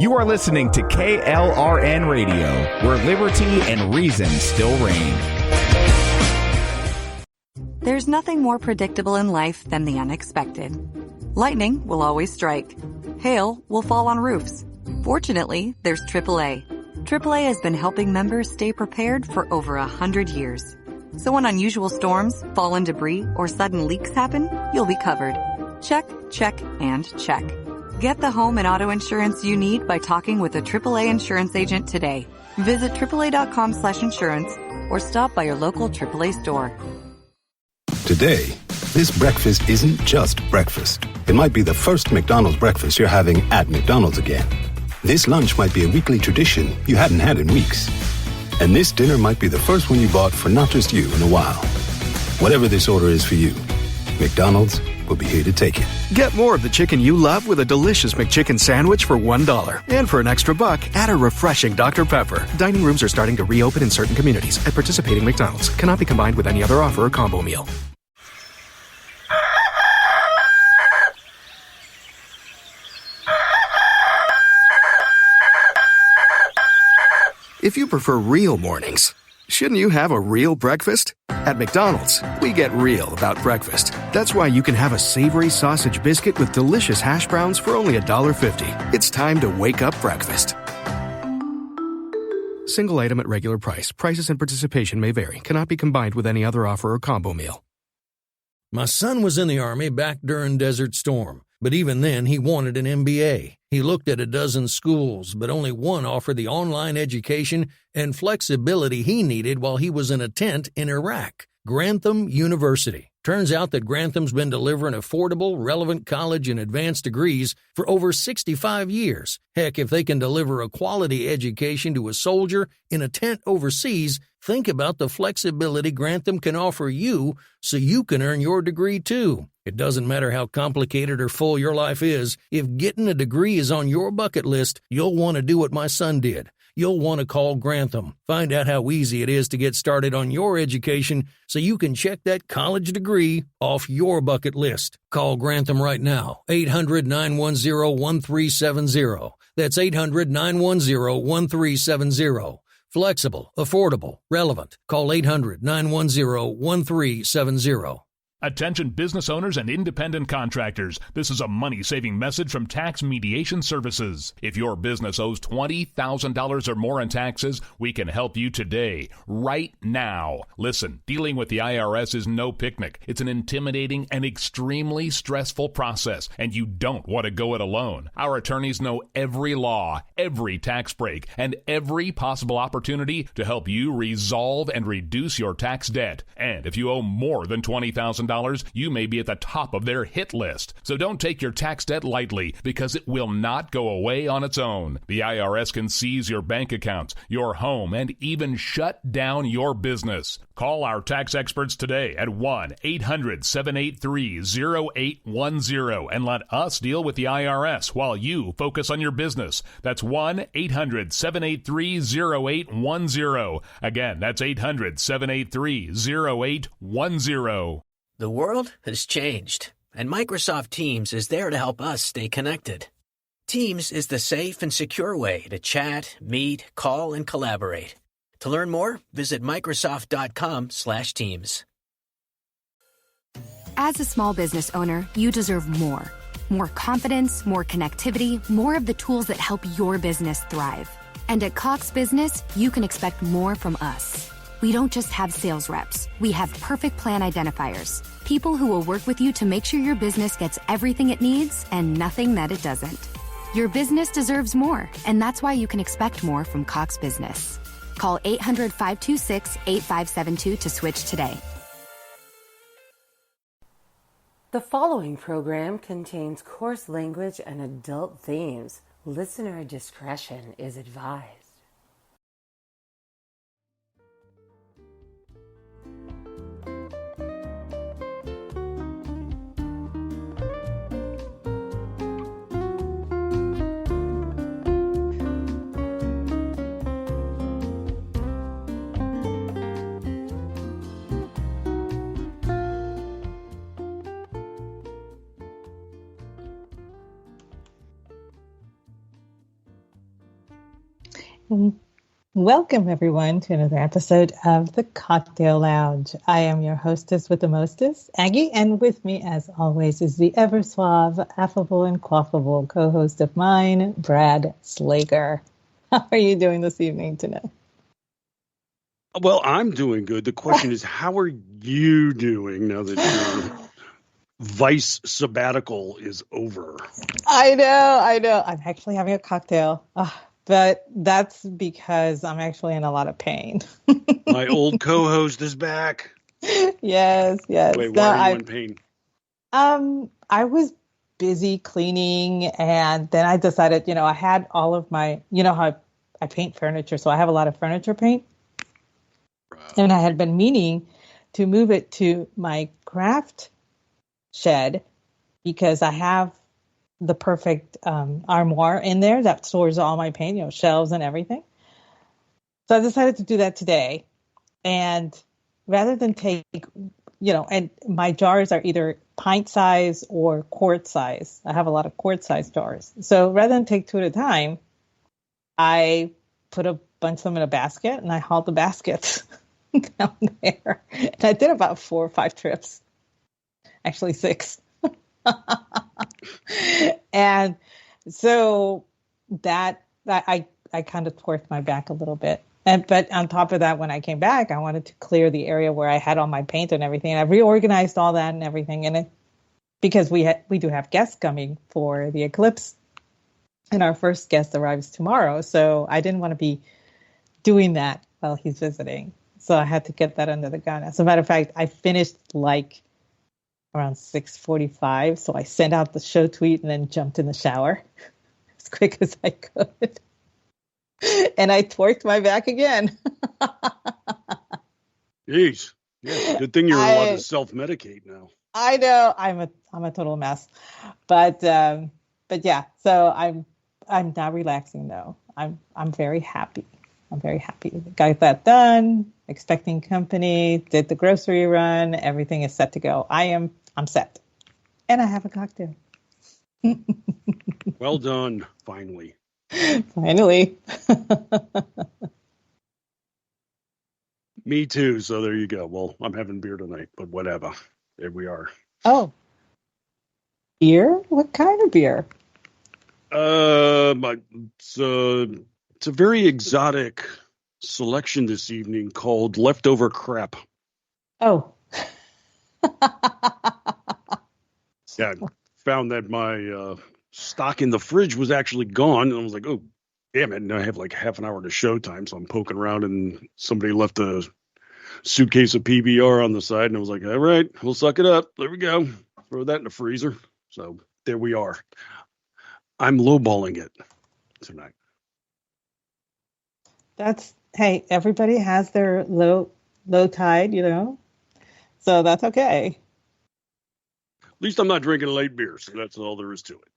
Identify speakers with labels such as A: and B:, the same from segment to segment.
A: You are listening to KLRN Radio, where liberty and reason still reign.
B: There's nothing more predictable in life than the unexpected. Lightning will always strike. Hail will fall on roofs. Fortunately, there's AAA. AAA has been helping members stay prepared for over 100 years. So when unusual storms, fallen debris, or sudden leaks happen, you'll be covered. Check, check, and check. Get the home and auto insurance you need by talking with a AAA insurance agent today. Visit AAA.com/insurance or stop by your local AAA store.
C: Today, this breakfast isn't just breakfast. It might be the first McDonald's breakfast you're having at McDonald's again. This lunch might be a weekly tradition you hadn't had in weeks. And this dinner might be the first one you bought for not just you in a while. Whatever this order is for you, McDonald's will be here to take it.
D: Get more of the chicken you love with a delicious McChicken sandwich for $1. And for an extra buck, add a refreshing Dr. Pepper. Dining rooms are starting to reopen in certain communities at participating McDonald's. Cannot be combined with any other offer or combo meal. If you prefer real mornings, shouldn't you have a real breakfast? At McDonald's, we get real about breakfast. That's why you can have a savory sausage biscuit with delicious hash browns for only $1.50. It's time to wake up breakfast. Single item at regular price. Prices and participation may vary. Cannot be combined with any other offer or combo meal.
E: My son was in the Army back during Desert Storm, but even then he wanted an MBA. He looked at a dozen schools, but only one offered the online education and flexibility he needed while he was in a tent in Iraq, Grantham University. Turns out that Grantham's been delivering affordable, relevant college and advanced degrees for over 65 years. Heck, if they can deliver a quality education to a soldier in a tent overseas, think about the flexibility Grantham can offer you so you can earn your degree too. It doesn't matter how complicated or full your life is. If getting a degree is on your bucket list, you'll want to do what my son did. You'll want to call Grantham. Find out how easy it is to get started on your education so you can check that college degree off your bucket list. Call Grantham right now, 800-910-1370. That's 800-910-1370. Flexible, affordable, relevant. Call 800-910-1370.
F: Attention business owners and independent contractors. This is a money-saving message from Tax Mediation Services. If your business owes $20,000 or more in taxes, we can help you today, right now. Listen, dealing with the IRS is no picnic. It's an intimidating and extremely stressful process, and you don't want to go it alone. Our attorneys know every law, every tax break, and every possible opportunity to help you resolve and reduce your tax debt. And if you owe more than $20,000, you may be at the top of their hit list. So don't take your tax debt lightly, because it will not go away on its own. The IRS can seize your bank accounts, your home, and even shut down your business. Call our tax experts today at 1-800-783-0810 and let us deal with the IRS while you focus on your business. That's 1-800-783-0810. Again, that's 800-783-0810.
G: The world has changed, and Microsoft Teams is there to help us stay connected. Teams is the safe and secure way to chat, meet, call, and collaborate. To learn more, visit Microsoft.com/Teams.
H: As a small business owner, you deserve more. More confidence, more connectivity, more of the tools that help your business thrive. And at Cox Business, you can expect more from us. We don't just have sales reps. We have perfect plan identifiers. People who will work with you to make sure your business gets everything it needs and nothing that it doesn't. Your business deserves more, and that's why you can expect more from Cox Business. Call 800-526-8572 to switch today.
I: The following program contains coarse language and adult themes. Listener discretion is advised.
J: Welcome, everyone, to another episode of The Cocktail Lounge. I am your hostess with the mostest, Aggie, and with me, as always, is the ever-suave, affable, and quaffable co-host of mine, Brad Slager. How are you doing this evening tonight?
K: Well, I'm doing good. The question is, how are you doing now that your vice sabbatical is over?
J: I know. I'm actually having a cocktail. But that's because I'm actually in a lot of pain.
K: My old co-host is back.
J: Yes.
K: Wait, why are you in pain?
J: I was busy cleaning, and then I decided, I had all of my, how I paint furniture, so I have a lot of furniture paint. And I had been meaning to move it to my craft shed because I have the perfect armoire in there that stores all my paint, shelves and everything. So I decided to do that today. And rather than take, and my jars are either pint size or quart size. I have a lot of quart size jars. So rather than take two at a time, I put a bunch of them in a basket and I hauled the baskets down there. And I did about 4 or 5 trips, actually 6. And so that I kind of twerked my back a little bit. But on top of that, when I came back, I wanted to clear the area where I had all my paint and everything. And I reorganized all that and everything. And because we do have guests coming for the eclipse, and our first guest arrives tomorrow. So I didn't want to be doing that while he's visiting. So I had to get that under the gun. As a matter of fact, I finished around 6:45. So I sent out the show tweet and then jumped in the shower as quick as I could. And I twerked my back again.
K: Jeez. Yeah, good thing you're allowed to self-medicate now.
J: I know. I'm a total mess. But yeah, so I'm now relaxing though. I'm very happy. I'm very happy. Got that done. Expecting company. Did the grocery run. Everything is set to go. I'm set. And I have a cocktail.
K: Well done. Finally.
J: Finally.
K: Me too. So there you go. Well, I'm having beer tonight, but whatever. There we are.
J: Oh. Beer? What kind of beer?
K: It's a very exotic selection this evening called Leftover Crap.
J: Oh.
K: Yeah, found that my stock in the fridge was actually gone, and I was like, oh, damn it. And I have like half an hour to showtime, so I'm poking around, and somebody left a suitcase of PBR on the side, and I was like, all right, we'll suck it up. There we go. Throw that in the freezer. So there we are. I'm lowballing it tonight.
J: Hey, everybody has their low tide, so that's okay.
K: At least I'm not drinking light beer, so that's all there is to it.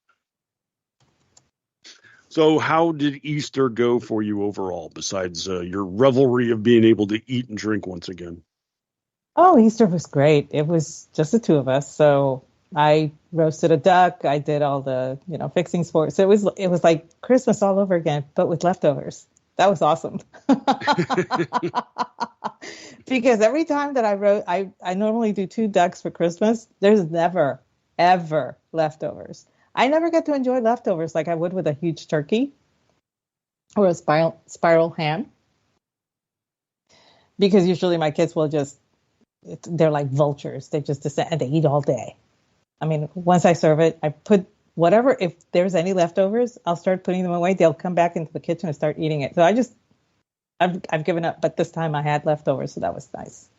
K: So how did Easter go for you overall, besides your revelry of being able to eat and drink once again?
J: Oh, Easter was great. It was just the two of us. So I roasted a duck. I did all the, fixings for it. So it was like Christmas all over again, but with leftovers. That was awesome. Because every time that I normally do 2 ducks for Christmas. There's never, ever leftovers. I never get to enjoy leftovers like I would with a huge turkey or a spiral ham. Because usually my kids will they're like vultures. They just descend and they eat all day. I mean, once I serve it, I put whatever, if there's any leftovers, I'll start putting them away. They'll come back into the kitchen and start eating it. So I've given up, but this time I had leftovers, so that was nice.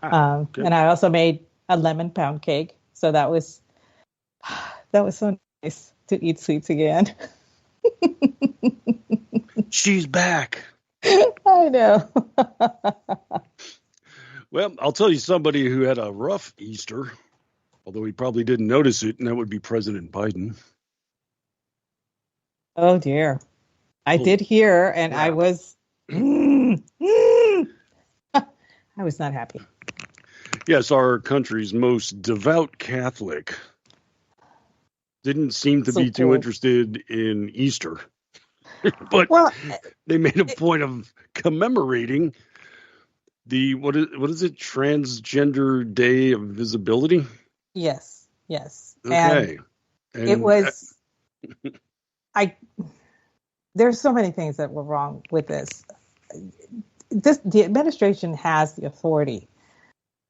J: And I also made a lemon pound cake. So that was so nice to eat sweets again.
K: She's back.
J: I know.
K: Well, I'll tell you somebody who had a rough Easter, although he probably didn't notice it, and that would be President Biden.
J: Oh, dear. I did hear, and I was I was not happy.
K: Yes, our country's most devout Catholic didn't seem to be too interested in Easter. But
J: Well,
K: they made a point of commemorating the what is it? Transgender Day of Visibility.
J: yes, yes.
K: Okay,
J: And it
K: and
J: was, there's so many things that were wrong with this. The administration has the authority.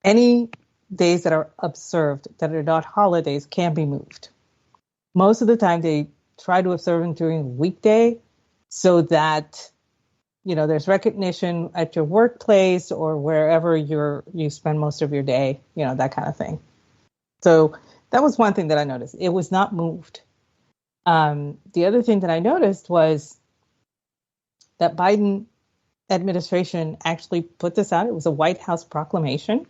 J: Any days that are observed that are not holidays can be moved. Most of the time, they try to observe them during weekday so that there's recognition at your workplace or wherever you spend most of your day, that kind of thing. So that was one thing that I noticed. It was not moved. The other thing that I noticed was that Biden administration actually put this out. It was a White House proclamation,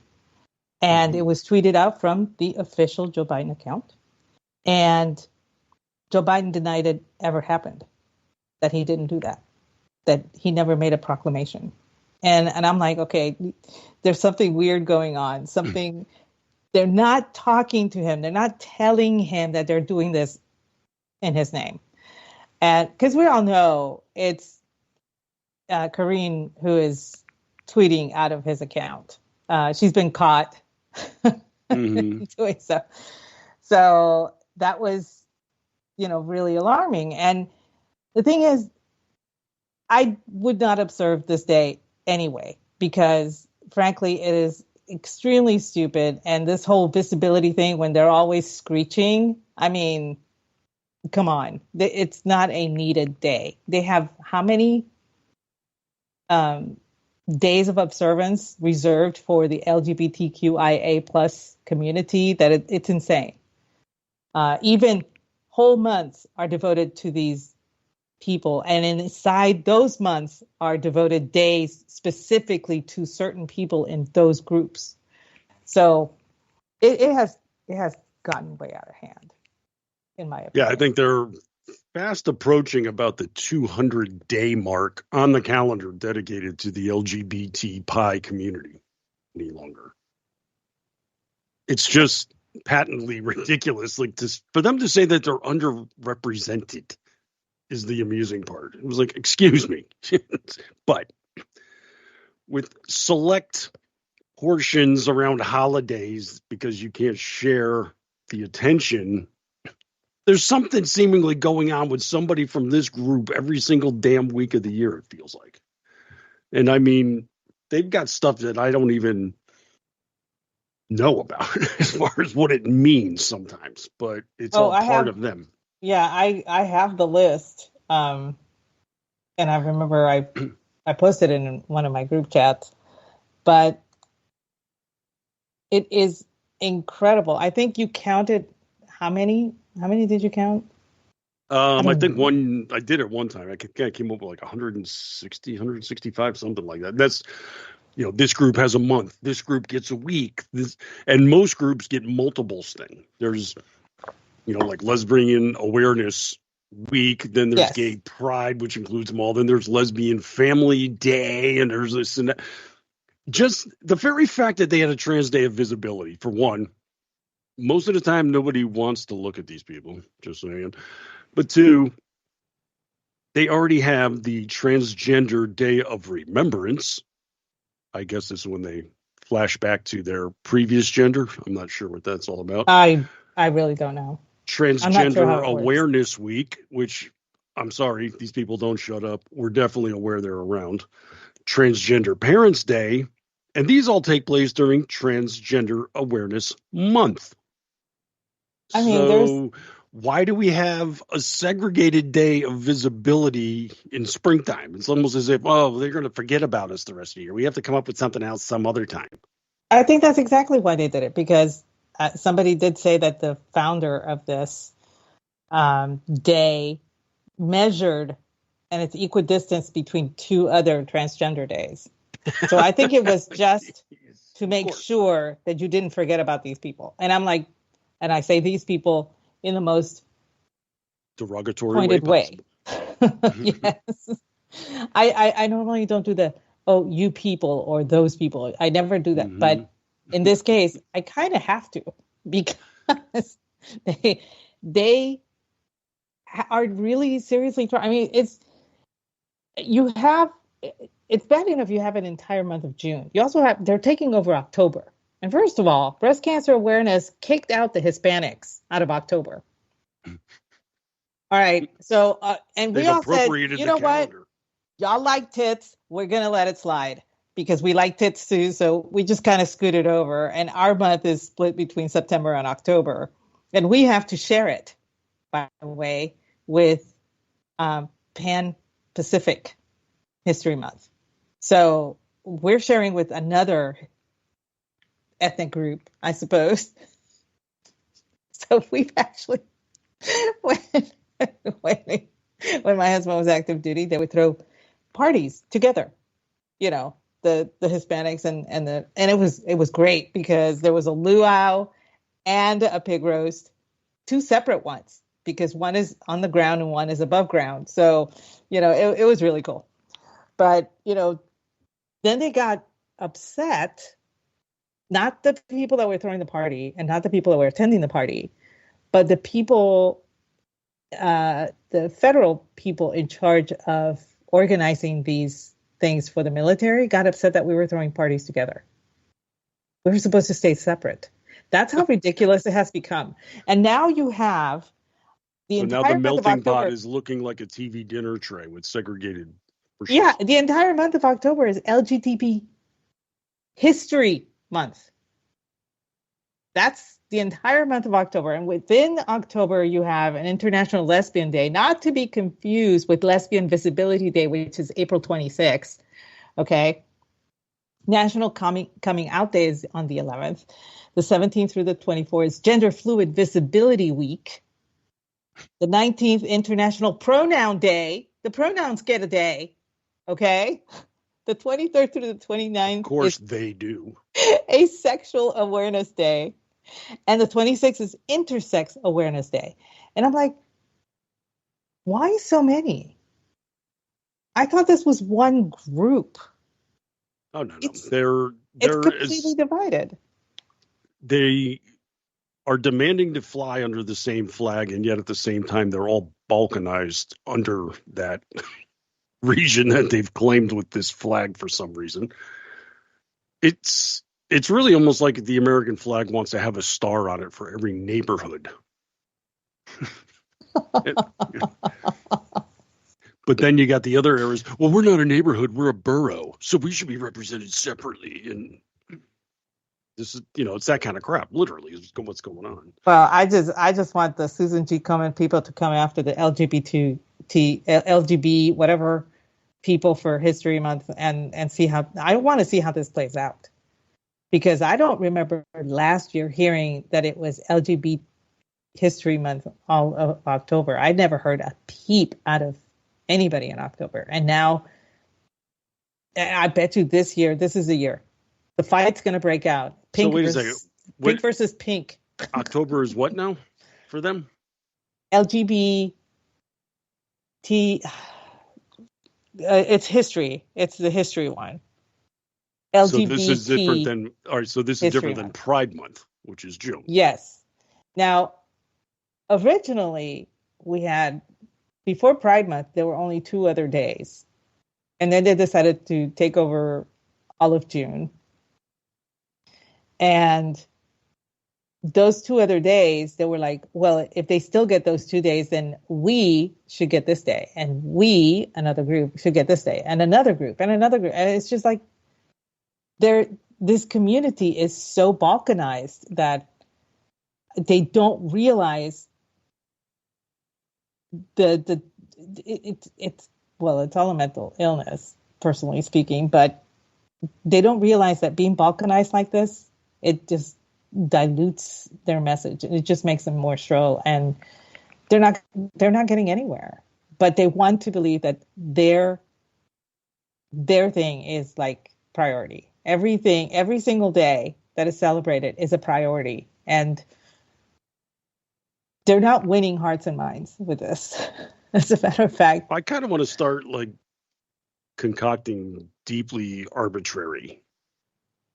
J: and it was tweeted out from the official Joe Biden account. And Joe Biden denied it ever happened, that he didn't do that he never made a proclamation. And I'm like, okay, there's something weird going on. They're not talking to him. They're not telling him that they're doing this in his name. And because we all know it's Karine who is tweeting out of his account. She's been caught doing so. So that was, really alarming. And the thing is, I would not observe this day anyway, because frankly, it is extremely stupid. And this whole visibility thing, when they're always screeching, I mean, come on, it's not a needed day. They have how many days of observance reserved for the LGBTQIA plus community that it's insane. Even whole months are devoted to these people, and inside those months are devoted days specifically to certain people in those groups. So it has gotten way out of hand, in my opinion.
K: Yeah, I think they're fast approaching about the 200-day mark on the calendar dedicated to the LGBT pi community any longer. It's just patently ridiculous. Like, for them to say that they're underrepresented is the amusing part. It was like, excuse me. But with select portions around holidays, because you can't share the attention, there's something seemingly going on with somebody from this group every single damn week of the year, it feels like. And I mean, they've got stuff that I don't even know about as far as what it means sometimes, but it's all part of them.
J: Yeah, I have the list. And I remember I posted it in one of my group chats, but it is incredible. I think you counted how many did you count?
K: I think I did it one time. I came up with like 160, 165, something like that. That's, this group has a month. This group gets a week. And most groups get multiples thing. There's, like Lesbian Awareness Week. Then there's Gay Pride, which includes them all. Then there's Lesbian Family Day, and there's this and that. Just the very fact that they had a Trans Day of Visibility, for one. Most of the time, nobody wants to look at these people, just saying. But two, they already have the Transgender Day of Remembrance. I guess this is when they flash back to their previous gender. I'm not sure what that's all about.
J: I really don't know.
K: Transgender Awareness Week, which, I'm sorry, these people don't shut up. We're definitely aware they're around. Transgender Parents Day. And these all take place during Transgender Awareness Month.
J: I mean,
K: why do we have a segregated day of visibility in springtime? It's almost as if, they're going to forget about us the rest of the year. We have to come up with something else some other time.
J: I think that's exactly why they did it, because somebody did say that the founder of this day measured, and it's equidistance between two other transgender days. So I think it was just to make sure that you didn't forget about these people. And I'm like, and I say these people in the most
K: derogatory
J: pointed way. Yes. I normally don't do the, you people or those people. I never do that. But in this case, I kind of have to, because they are really seriously trying. I mean, you have, it's bad enough you have an entire month of June. You also have, they're taking over October. And first of all, breast cancer awareness kicked out the Hispanics out of October. All right. So, and we all said, you know what? Y'all like tits. We're going to let it slide because we like tits too. So we just kind of scooted over. And our month is split between September and October. And we have to share it, by the way, with Pan Pacific History Month. So we're sharing with another ethnic group, I suppose. So we've actually, when my husband was active duty, they would throw parties together, you know, the Hispanics and it was great because there was a luau and a pig roast, two separate ones, because one is on the ground and one is above ground. So, you know, it was really cool. But, you know, then they got upset, not the people that were throwing the party and not the people that were attending the party, but the people, the federal people in charge of organizing these things for the military got upset that we were throwing parties together. We were supposed to stay separate. That's how ridiculous it has become. And now you have the entire
K: now the
J: month of
K: melting
J: October,
K: pot is looking like a TV dinner tray with segregated portions.
J: Yeah, the entire month of October is LGBT History Month. That's the entire month of October. And within October, you have an International Lesbian Day, not to be confused with Lesbian Visibility Day, which is April 26th. Okay. National Coming Out Day is on the 11th. The 17th through the 24th is Gender Fluid Visibility Week. The 19th, International Pronoun Day. The pronouns get a day. Okay. The 23rd through the 29th.
K: Of course they do.
J: Asexual Awareness Day. And the 26th is Intersex Awareness Day. And I'm like, why so many? I thought this was one group.
K: Oh, no.
J: It's
K: They're
J: completely divided.
K: They are demanding to fly under the same flag, and yet at the same time, they're all balkanized under that region that they've claimed with this flag for some reason. It's really almost like the American flag wants to have a star on it for every neighborhood. But then you got the other areas. Well, we're not a neighborhood, we're a borough, so we should be represented separately. And this is, it's that kind of crap. Literally, is what's going on.
J: Well, I just want the Susan G. Komen people to come after the LGBT whatever people for History Month and see how. I want to see how this plays out, because I don't remember last year hearing that it was LGBT History Month all of October. I never heard a peep out of anybody in October, and now I bet you this year, this is the year. The fight's going to break out. Pink versus pink.
K: October is what now for them?
J: LGBT. It's history. It's the history one. LGBT.
K: So this is different than. All right. So this is different than Pride Month, which is June.
J: Yes. Now, originally we had, before Pride Month, there were only 2 other days, and then they decided to take over all of June. And those 2 other days, they were like, well, if they still get those 2 days, then we should get this day. And we, another group, should get this day. And another group, and another group. And it's just like, this community is so balkanized that they don't realize it's all a mental illness, personally speaking, but they don't realize that being balkanized like this, it just dilutes their message. It just makes them more shrill, and they're not getting anywhere. But they want to believe that their thing is like priority. Everything, every single day that is celebrated is a priority, and they're not winning hearts and minds with this. As a matter of fact,
K: I kind of want to start like concocting deeply arbitrary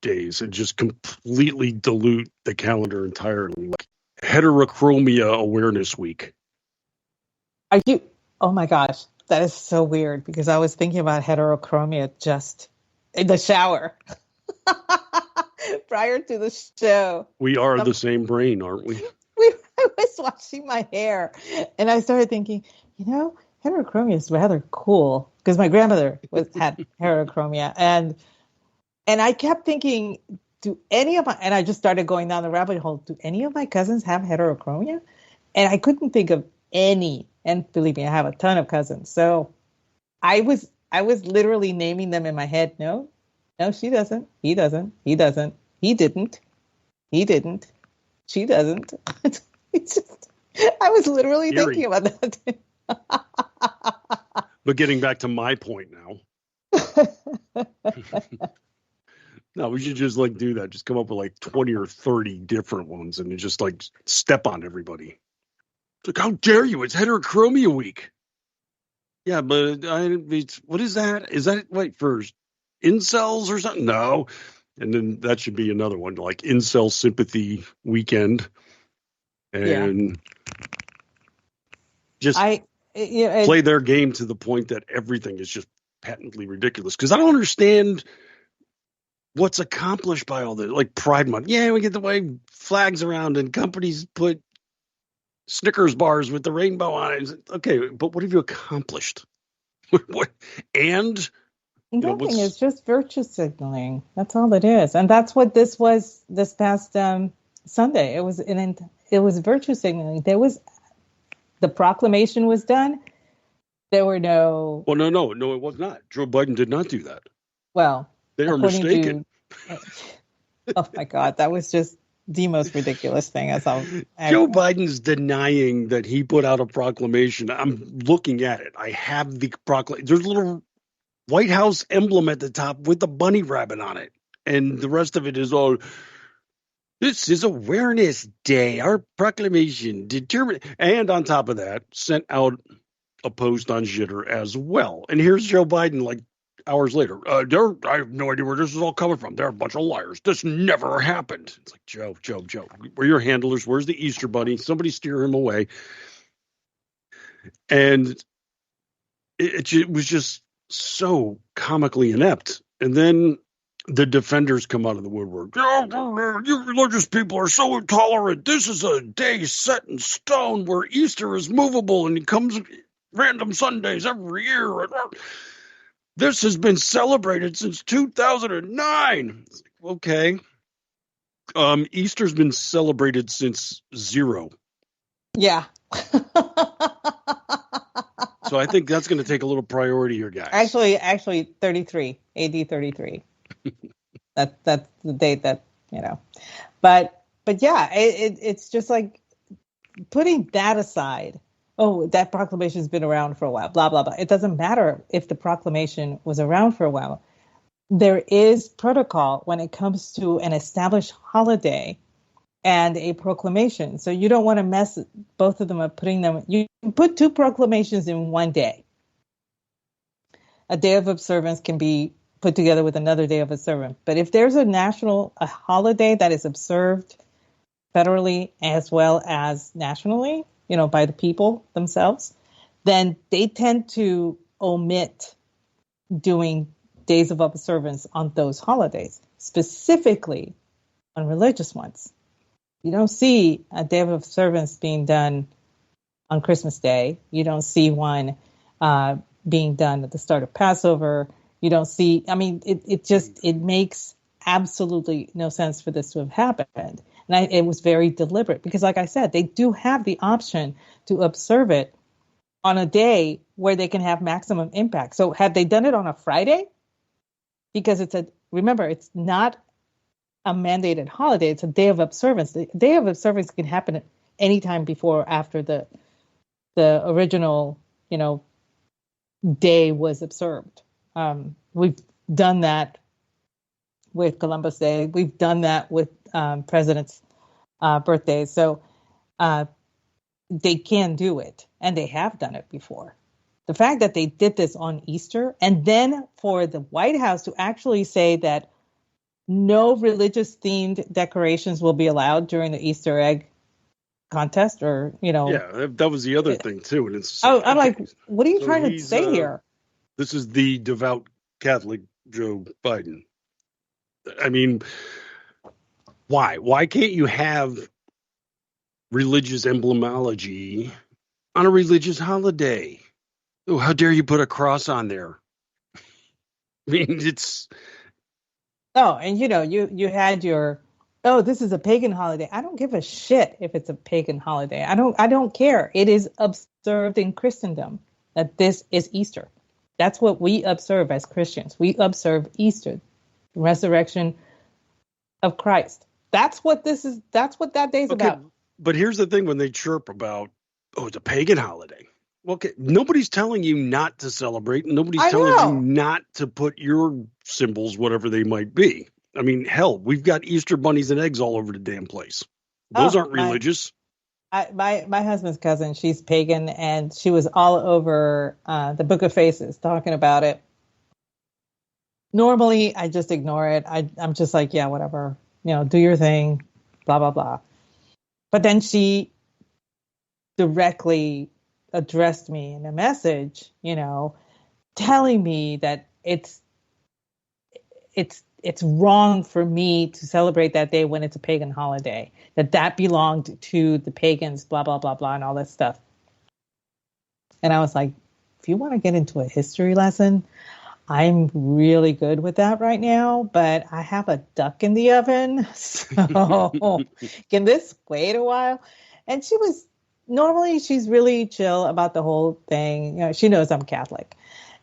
K: days and just completely dilute the calendar entirely. Like Heterochromia Awareness Week.
J: Are you? Oh my gosh, That is so weird because I was thinking about heterochromia just in the shower prior to the show.
K: We are the same brain, aren't we?
J: I was washing my hair and I started thinking, heterochromia is rather cool because my grandmother had heterochromia. And I kept thinking, and I just started going down the rabbit hole, do any of my cousins have heterochromia? And I couldn't think of any. And believe me, I have a ton of cousins. So I was literally naming them in my head. No, she doesn't. He doesn't. He doesn't. He didn't. He didn't. She doesn't. It's just, I was literally thinking about that.
K: But getting back to my point now. No, we should just do that. Just come up with 20 or 30 different ones and just step on everybody. It's how dare you? It's heterochromia week. Yeah, but what is that? Is that for incels or something? No. And then that should be another one, incel sympathy weekend. And just play their game to the point that everything is just patently ridiculous. Because I don't understand what's accomplished by all this. Pride Month. Yeah, we get to wave flags around and companies put Snickers bars with the rainbow on it. Okay, but what have you accomplished? What? And
J: nothing. It's just virtue signaling. That's all it is, and that's what this was this past Sunday. It was virtue signaling. The proclamation was done. There were no.
K: Well, no, it was not. Joe Biden did not do that.
J: Well,
K: they are mistaken.
J: Oh my God, that was just the most ridiculous thing I saw.
K: Joe Biden's denying that he put out a proclamation. I'm looking at it. I have the proclamation. There's a little White House emblem at the top with the bunny rabbit on it. And the rest of it is all, this is Awareness Day. Our proclamation determined. And on top of that, sent out a post on Jitter as well. And here's Joe Biden hours later. I have no idea where this is all coming from. They're a bunch of liars. This never happened. It's Joe. Where are your handlers? Where's the Easter Bunny? Somebody steer him away. And it was just so comically inept. And then the defenders come out of the woodwork. You religious people are so intolerant. This is a day set in stone where Easter is movable and it comes random Sundays every year. This has been celebrated since 2009. Okay. Easter's been celebrated since 0.
J: Yeah.
K: So I think that's going to take a little priority here, guys.
J: Actually 33, AD 33. That's the date that, But yeah, it's just putting that aside. Oh, that proclamation's been around for a while, blah, blah, blah. It doesn't matter if the proclamation was around for a while. There is protocol when it comes to an established holiday and a proclamation. So you don't want to mess both of them up, you can put 2 proclamations in one day. A day of observance can be put together with another day of observance. But if there's a holiday that is observed federally as well as nationally, by the people themselves, then they tend to omit doing days of observance on those holidays, specifically on religious ones. You don't see a day of observance being done on Christmas Day. You don't see one being done at the start of Passover. You don't see, it makes absolutely no sense for this to have happened. And it was very deliberate because, like I said, they do have the option to observe it on a day where they can have maximum impact. So had they done it on a Friday, because remember, it's not a mandated holiday, it's a day of observance. The day of observance can happen at any time before or after the original, day was observed. We've done that with Columbus Day. We've done that with presidents' birthdays. So they can do it, and they have done it before. The fact that they did this on Easter, and then for the White House to actually say that no religious-themed decorations will be allowed during the Easter egg contest or,
K: Yeah, that was the other thing too. And it's
J: I'm like, what are you
K: so
J: trying to
K: he's,
J: say here?
K: This is the devout Catholic Joe Biden. I mean, why? Why can't you have religious emblemology on a religious holiday? Oh, how dare you put a cross on there? I mean, it's
J: Oh, and you had your, oh, this is a pagan holiday. I don't give a shit if it's a pagan holiday. I don't care. It is observed in Christendom that this is Easter. That's what we observe as Christians. We observe Easter, the resurrection of Christ. That's what this is. That's what that day's about.
K: But here's the thing: when they chirp about, oh, it's a pagan holiday. Well, okay, nobody's telling you not to celebrate. Nobody's telling you not to put your symbols, whatever they might be. I mean, hell, we've got Easter bunnies and eggs all over the damn place. Those aren't religious.
J: My husband's cousin, she's pagan, and she was all over the Book of Faces talking about it. Normally, I just ignore it. I'm just like, yeah, whatever. Do your thing, blah, blah, blah. But then she directly addressed me in a message, telling me that it's wrong for me to celebrate that day when it's a pagan holiday, that belonged to the pagans, blah, blah, blah, blah, and all that stuff. And I was like, if you want to get into a history lesson, I'm really good with that right now, but I have a duck in the oven. So can this wait a while? And normally she's really chill about the whole thing. She knows I'm Catholic.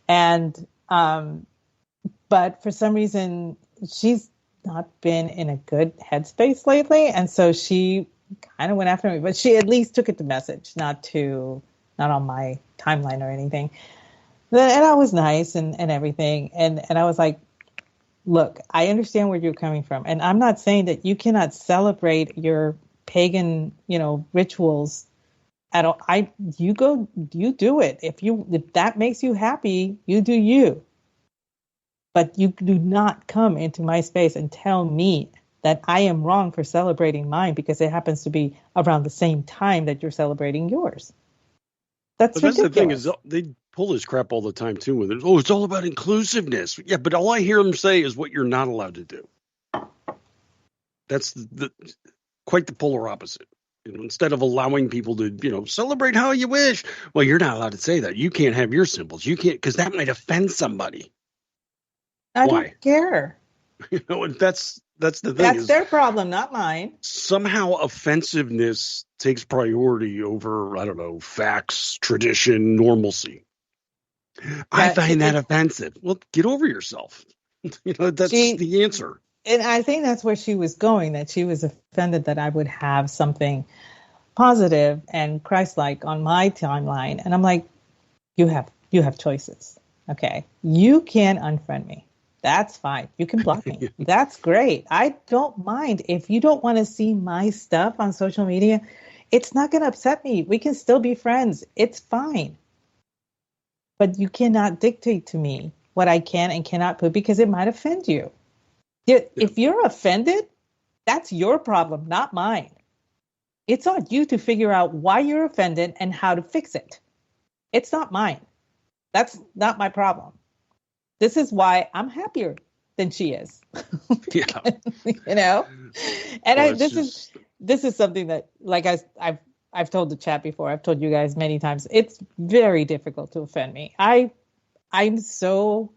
J: And, but for some reason, she's not been in a good headspace lately. And so she kind of went after me, but she at least took it to message, not on my timeline or anything. And I was nice and everything. And I was like, look, I understand where you're coming from. And I'm not saying that you cannot celebrate your pagan, rituals at all. You do it. If that makes you happy, you do you. But you do not come into my space and tell me that I am wrong for celebrating mine because it happens to be around the same time that you're celebrating yours. That's ridiculous.
K: The thing is, they pull this crap all the time too. With it, it's all about inclusiveness. Yeah, but all I hear them say is what you're not allowed to do. That's quite the polar opposite. Instead of allowing people to, celebrate how you wish. Well, you're not allowed to say that. You can't have your symbols. You can't, because that might offend somebody.
J: I don't care.
K: And that's the thing.
J: That's their problem, not mine.
K: Somehow offensiveness takes priority over, I don't know, facts, tradition, normalcy. I find that offensive. Well, get over yourself. That's the answer.
J: And I think that's where she was going, that she was offended that I would have something positive and Christ-like on my timeline. And I'm like, you have choices. Okay. You can unfriend me. That's fine. You can block me. That's great. I don't mind. If you don't want to see my stuff on social media, it's not going to upset me. We can still be friends. It's fine. But you cannot dictate to me what I can and cannot put because it might offend you. If you're offended, that's your problem, not mine. It's on you to figure out why you're offended and how to fix it. It's not mine. That's not my problem. This is why I'm happier than she is.
K: Yeah.
J: And this is something that, like I've told the chat before, I've told you guys many times, it's very difficult to offend me. I'm so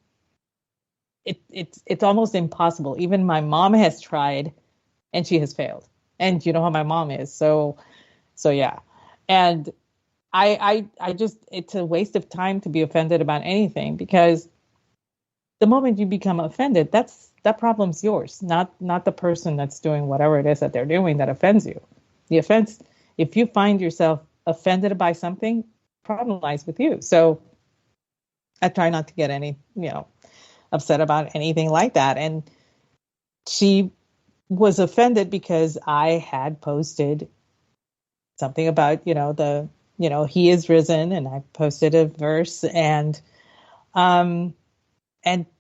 J: it's almost impossible. Even my mom has tried and she has failed. And you know how my mom is. So yeah. And I just, it's a waste of time to be offended about anything, because the moment you become offended, that problem's yours, not the person that's doing whatever it is that they're doing that offends you. The offense, if you find yourself offended by something, problem lies with you. So I try not to get any, upset about anything like that. And she was offended because I had posted something about, he is risen, and I posted a verse, and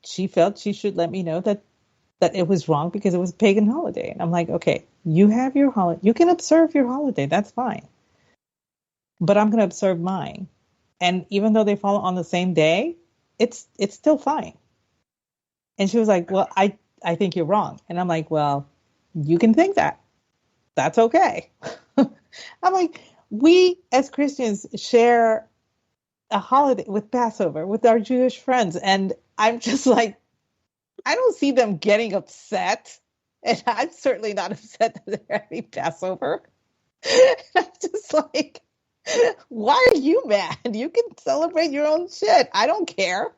J: she felt she should let me know that it was wrong because it was a pagan holiday. And I'm like, okay, you have your holiday. You can observe your holiday. That's fine. But I'm going to observe mine. And even though they fall on the same day, it's still fine. And she was like, well, I think you're wrong. And I'm like, well, you can think that. That's okay. I'm like, we as Christians share a holiday with Passover with our Jewish friends. And I'm just like, I don't see them getting upset. And I'm certainly not upset that they're having Passover. I'm just like, why are you mad? You can celebrate your own shit. I don't care.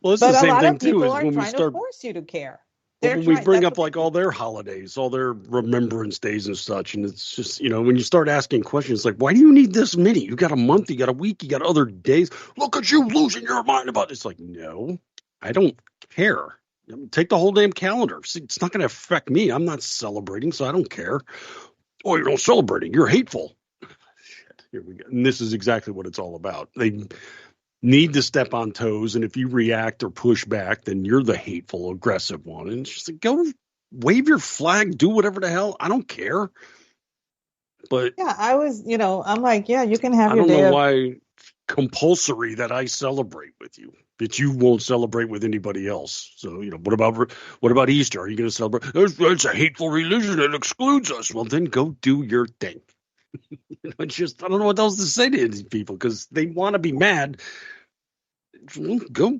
K: Well, it's
J: But
K: the
J: a
K: same
J: lot
K: thing
J: of
K: too.
J: people
K: Is
J: are
K: when we
J: trying to
K: start
J: force you to care.
K: when we bring up like all their holidays, all their remembrance days and such, and it's just, when you start asking questions like, why do you need this many? You got a month, you got a week, you got other days. Look at you losing your mind about this. Like, no, I don't care. Take the whole damn calendar. See, it's not going to affect me. I'm not celebrating, so I don't care. Oh, you're not celebrating. You're hateful. Shit, here we go. And this is exactly what it's all about. They need to step on toes, and if you react or push back, then you're the hateful, aggressive one. And it's just like, go wave your flag, do whatever the hell. I don't care. But
J: yeah, I was, I'm like, yeah, you can have
K: I
J: your
K: don't
J: day
K: know
J: of.
K: why compulsory that I celebrate with you, that you won't celebrate with anybody else. So, what about Easter? Are you going to celebrate? It's a hateful religion that excludes us. Well, then go do your thing. It's just, I don't know what else to say to these people because they want to be mad. Well, go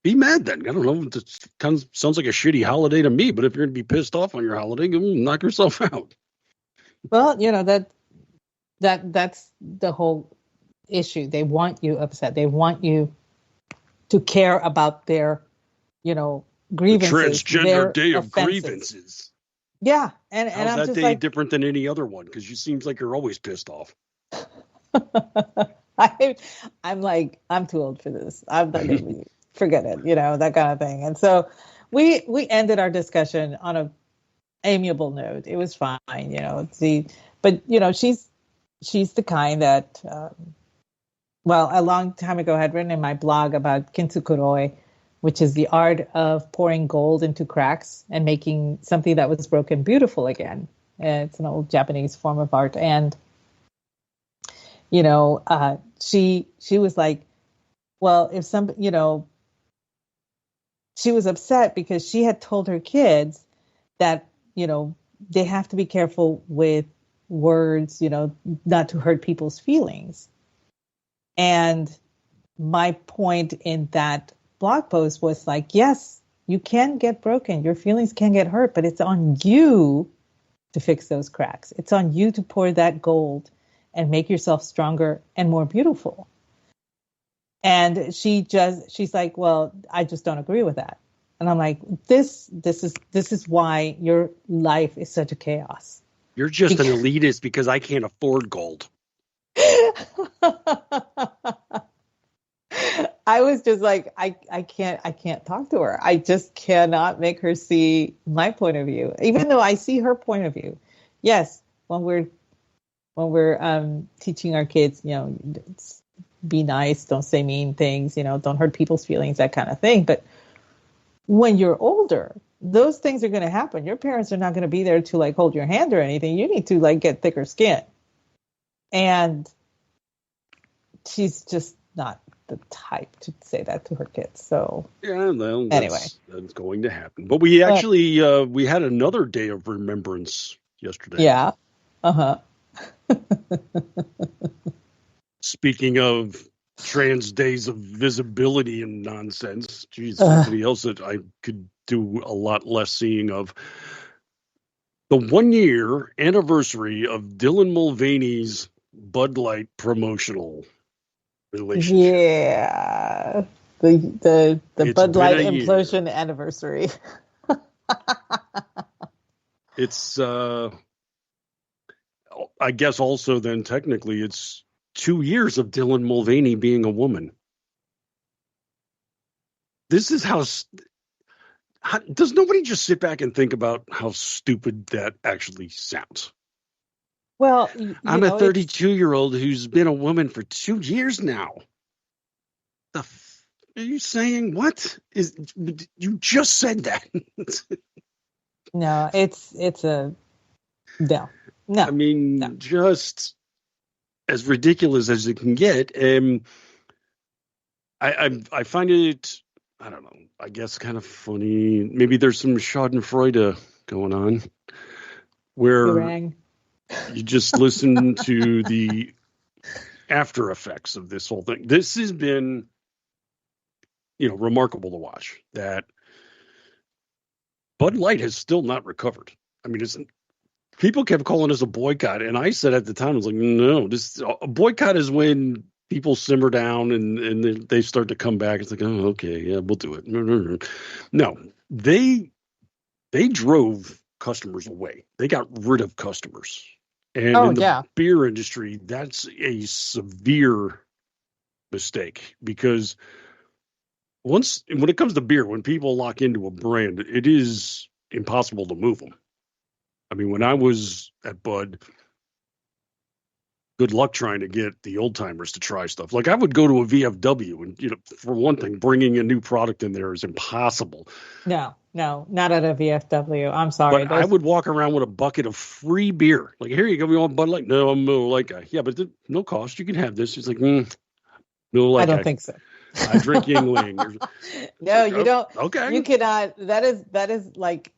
K: be mad then. I don't know. It kind of sounds like a shitty holiday to me, but if you're going to be pissed off on your holiday, go knock yourself out.
J: Well, that's the whole issue. They want you upset. They want you to care about their, grievances,
K: The transgender
J: their
K: day of
J: offenses.
K: grievances.
J: Yeah, and
K: How's
J: I'm
K: that
J: just
K: day
J: like,
K: different than any other one? Because you seems like you're always pissed off.
J: I'm like, I'm too old for this. I'm not gonna be, forget it, that kind of thing. And so we ended our discussion on a amiable note. It was fine, but she's the kind that, a long time ago I had written in my blog about kintsukuroi, which is the art of pouring gold into cracks and making something that was broken beautiful again. And it's an old Japanese form of art. And, she was like, well, if she was upset because she had told her kids that, they have to be careful with words, not to hurt people's feelings. And my point in that blog post was like, yes, you can get broken. Your feelings can get hurt, but it's on you to fix those cracks. It's on you to pour that gold and make yourself stronger and more beautiful. And she's like, well, I just don't agree with that. And I'm like, this is why your life is such a chaos.
K: You're just an elitist because I can't afford gold.
J: I was just like, I can't talk to her. I just cannot make her see my point of view, even though I see her point of view. Yes, when we're teaching our kids, be nice, don't say mean things, don't hurt people's feelings, that kind of thing. But when you're older, those things are going to happen. Your parents are not going to be there to like hold your hand or anything. You need to like get thicker skin. And she's just not the type to say that to her kids. So
K: yeah, well,
J: anyway,
K: that's going to happen. But we actually we had another day of remembrance yesterday.
J: Yeah.
K: Speaking of trans days of visibility and nonsense, geez, somebody else that I could do a lot less seeing of. The 1-year anniversary of Dylan Mulvaney's Bud Light promotional relationship.
J: Yeah. The Bud Light implosion anniversary.
K: It's I guess also then technically it's 2 years of Dylan Mulvaney being a woman. This is how does nobody just sit back and think about how stupid that actually sounds?
J: Well,
K: I'm a 32-year-old who's been a woman for 2 years now. Are you saying what? You just said that?
J: No, it's a No,
K: I mean,
J: no.
K: just as ridiculous as it can get. And I find it, I don't know, I guess kind of funny. Maybe there's some Schadenfreude going on where
J: Meringue.
K: you just listen to the after effects of this whole thing. This has been, remarkable to watch that Bud Light has still not recovered. I mean, people kept calling us a boycott, and I said at the time, I was like, no, a boycott is when people simmer down and they start to come back. It's like, oh, okay, yeah, we'll do it. No, they drove customers away. They got rid of customers. And in the beer industry, that's a severe mistake because when it comes to beer, when people lock into a brand, it is impossible to move them. I mean, when I was at Bud, good luck trying to get the old timers to try stuff. Like I would go to a VFW and, for one thing, bringing a new product in there is impossible.
J: No, not at a VFW. I'm sorry.
K: But I would walk around with a bucket of free beer. Like, here you go. You want Bud Light? No, I'm a Miller Lite guy. Yeah, but no cost. You can have this. It's like, Miller Lite
J: I don't
K: guy.
J: think so.
K: I drink Yingling.
J: No, you don't.
K: Okay.
J: You cannot. That is like,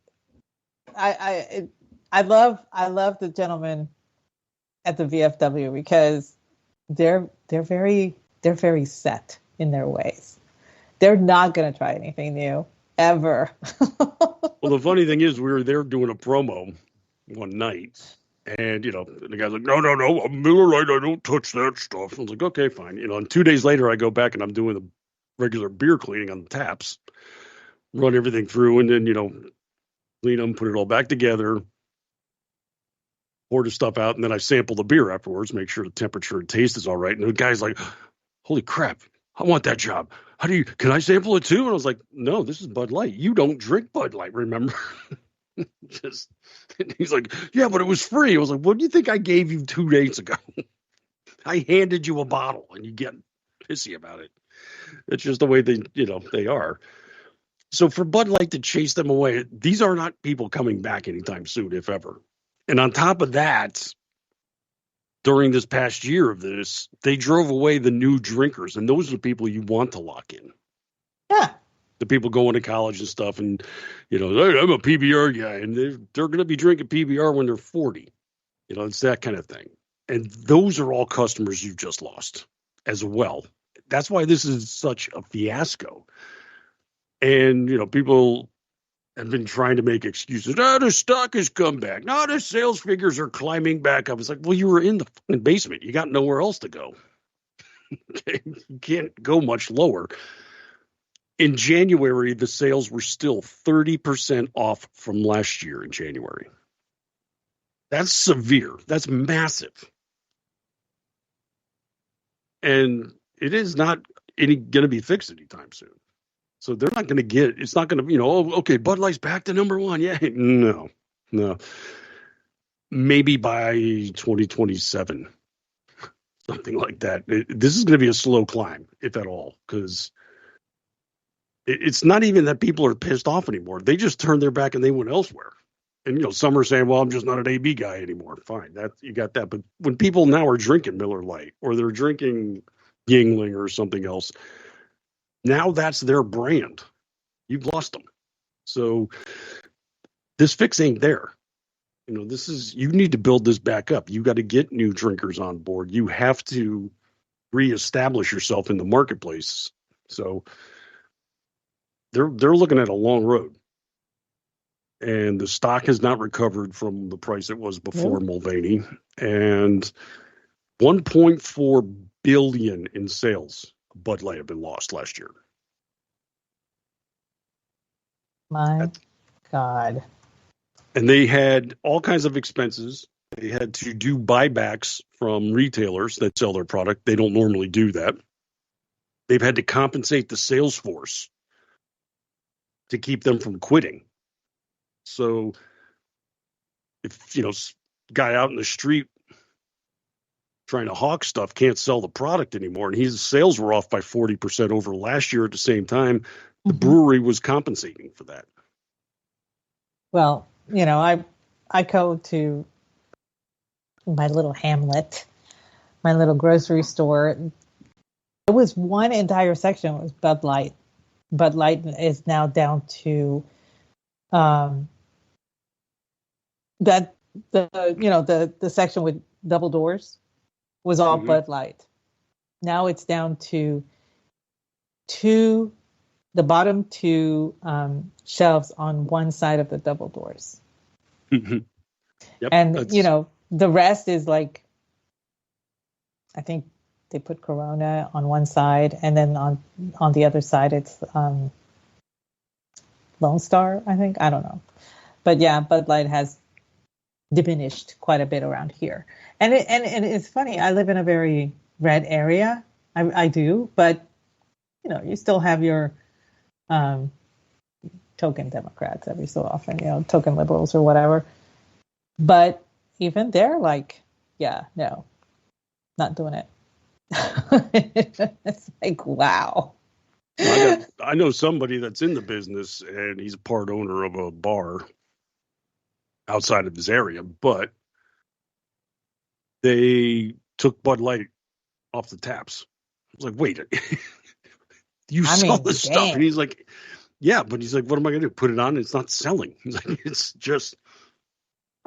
J: I love the gentleman at the VFW because they're very set in their ways. They're not going to try anything new ever.
K: Well, the funny thing is, we were there doing a promo one night, and the guy's like, "No, I'm Miller Lite. I don't touch that stuff." I was like, "Okay, fine." And 2 days later, I go back and I'm doing the regular beer cleaning on the taps, run everything through, and then clean them, put it all back together, pour the stuff out, and then I sample the beer afterwards, make sure the temperature and taste is all right. And the guy's like, "Holy crap, I want that job. Can I sample it too?" And I was like, "No, this is Bud Light. You don't drink Bud Light, remember?" He's like, "Yeah, but it was free." I was like, "What do you think I gave you 2 days ago? I handed you a bottle and you get pissy about it." It's just the way they are. So for Bud Light to chase them away, these are not people coming back anytime soon, if ever. And on top of that, during this past year of this, they drove away the new drinkers. And those are the people you want to lock in.
J: Yeah.
K: The people going to college and stuff. And, hey, I'm a PBR guy. And they're going to be drinking PBR when they're 40. It's that kind of thing. And those are all customers you've just lost as well. That's why this is such a fiasco. And, people have been trying to make excuses. The stock has come back. The sales figures are climbing back up. It's like, well, you were in the fucking basement. You got nowhere else to go. You can't go much lower. In January, the sales were still 30% off from last year in January. That's severe. That's massive. And it is not going to be fixed anytime soon. So they're not going to it's not going to, okay, Bud Light's back to number one. Yeah, no. Maybe by 2027, something like that. This is going to be a slow climb, if at all, because it's not even that people are pissed off anymore. They just turned their back and they went elsewhere. And, some are saying, well, I'm just not an AB guy anymore. Fine, you got that. But when people now are drinking Miller Lite or they're drinking Yingling or something else, now that's their brand. You've lost them. So this fix ain't there. You need to build this back up. You got to get new drinkers on board. You have to reestablish yourself in the marketplace. So they're looking at a long road. And the stock has not recovered from the price it was before Mulvaney. And 1.4 billion in sales Bud Light have been lost last year.
J: My God.
K: And they had all kinds of expenses. They had to do buybacks from retailers that sell their product. They don't normally do that. They've had to compensate the sales force to keep them from quitting. So if, guy out in the street trying to hawk stuff can't sell the product anymore, and his sales were off by 40% over last year at the same time, the brewery was compensating for that.
J: Well, I go to my little hamlet, my little grocery store. It was one entire section was Bud Light. Bud Light is now down to that the section with double doors was all Bud Light. Now it's down to the bottom two shelves on one side of the double doors.
K: Yep,
J: and the rest is like, I think they put Corona on one side, and then on the other side it's Lone Star, I think. I don't know. But yeah, Bud Light has diminished quite a bit around here. And it's funny, I live in a very red area. I do, but you still have your token Democrats every so often, token liberals or whatever. But even they're like, yeah, no, not doing it. It's like, wow.
K: I know somebody that's in the business, and he's a part owner of a bar outside of his area, but they took Bud Light off the taps. I was like, wait, you saw this stuff? And he's like, yeah, but he's like, what am I going to do? Put it on? It's not selling. He's like, it's just,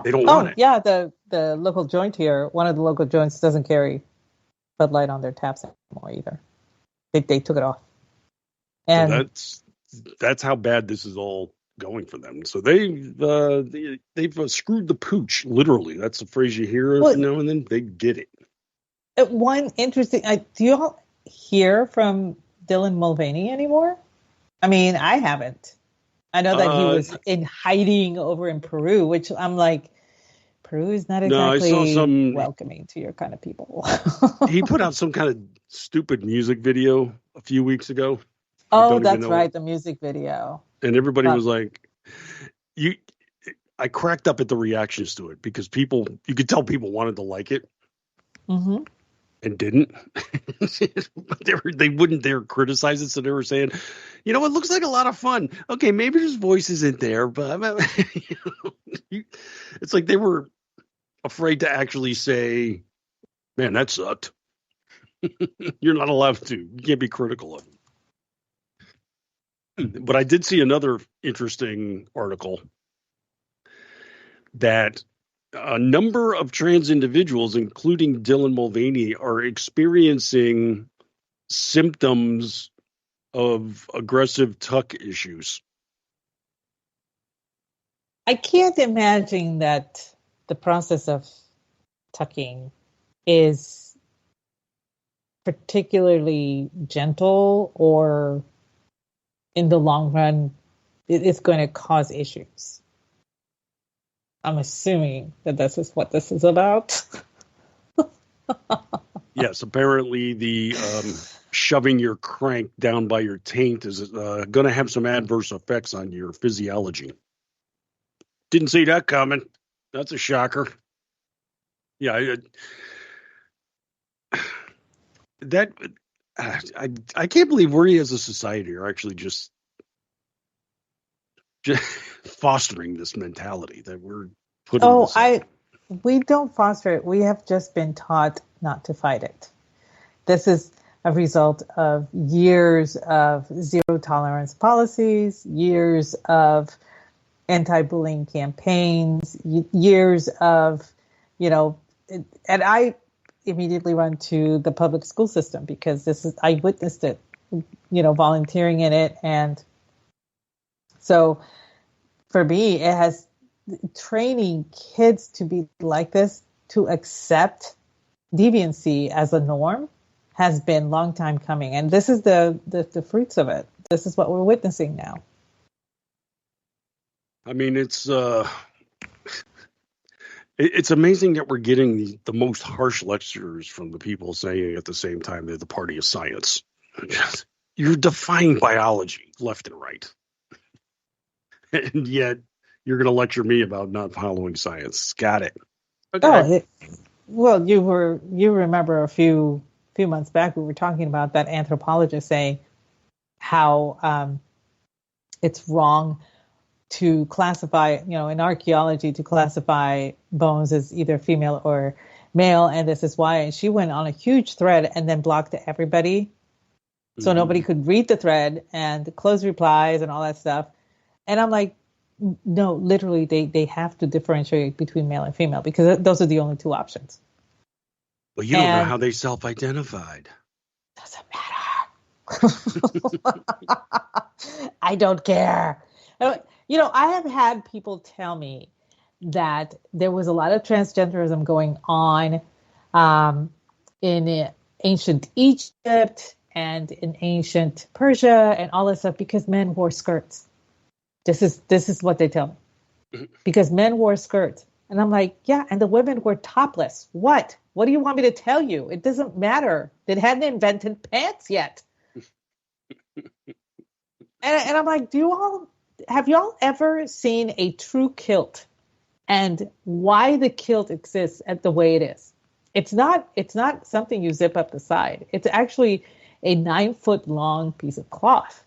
K: they don't want it.
J: Yeah, the local joint here, one of the local joints doesn't carry Bud Light on their taps anymore either. They took it off. And
K: so that's how bad this is all going for them. So they've screwed the pooch, literally. That's the phrase you hear now and then. They get it.
J: One interesting, do you all hear from Dylan Mulvaney anymore? I mean, I haven't. I know that he was in hiding over in Peru, which I'm like, Peru is not exactly welcoming to your kind of people.
K: He put out some kind of stupid music video a few weeks ago.
J: Oh, that's right, the music video.
K: And everybody was like, I cracked up at the reactions to it because you could tell people wanted to like it and didn't. But they wouldn't dare criticize it. So they were saying, it looks like a lot of fun. Okay, maybe his voice isn't there, but it's like they were afraid to actually say, man, that sucked. You're not allowed to. You can't be critical of it. But I did see another interesting article that a number of trans individuals, including Dylan Mulvaney, are experiencing symptoms of aggressive tuck issues.
J: I can't imagine that the process of tucking is particularly gentle, or in the long run, it's going to cause issues. I'm assuming that this is what this is about.
K: Yes, apparently the shoving your crank down by your taint is going to have some adverse effects on your physiology. Didn't see that coming. That's a shocker. Yeah, I can't believe we as a society are actually just fostering this mentality that we're putting.
J: We don't foster it. We have just been taught not to fight it. This is a result of years of zero tolerance policies, years of anti-bullying campaigns, years of, and I immediately run to the public school system because I witnessed it, volunteering in it. And so for me, it has training kids to be like this, to accept deviancy as a norm, has been a long time coming. And this is the fruits of it. This is what we're witnessing now.
K: I mean, it's amazing that we're getting the most harsh lectures from the people saying at the same time they're the party of science. You're defying biology left and right. And yet you're going to lecture me about not following science. Got it. Okay.
J: You remember a few months back, we were talking about that anthropologist saying how it's wrong to classify, in archaeology, to classify bones as either female or male, and this is why. And she went on a huge thread and then blocked everybody, so nobody could read the thread and close replies and all that stuff. And I'm like, no, literally, they have to differentiate between male and female because those are the only two options.
K: Well, you don't know how they self-identified.
J: Doesn't matter. I don't care. I have had people tell me that there was a lot of transgenderism going on in ancient Egypt and in ancient Persia and all this stuff because men wore skirts. This is what they tell me. Because men wore skirts. And I'm like, yeah, and the women were topless. What? What do you want me to tell you? It doesn't matter. They hadn't invented pants yet. And I'm like, have y'all ever seen a true kilt and why the kilt exists at the way it is? It's not something you zip up the side. It's actually a 9-foot long piece of cloth.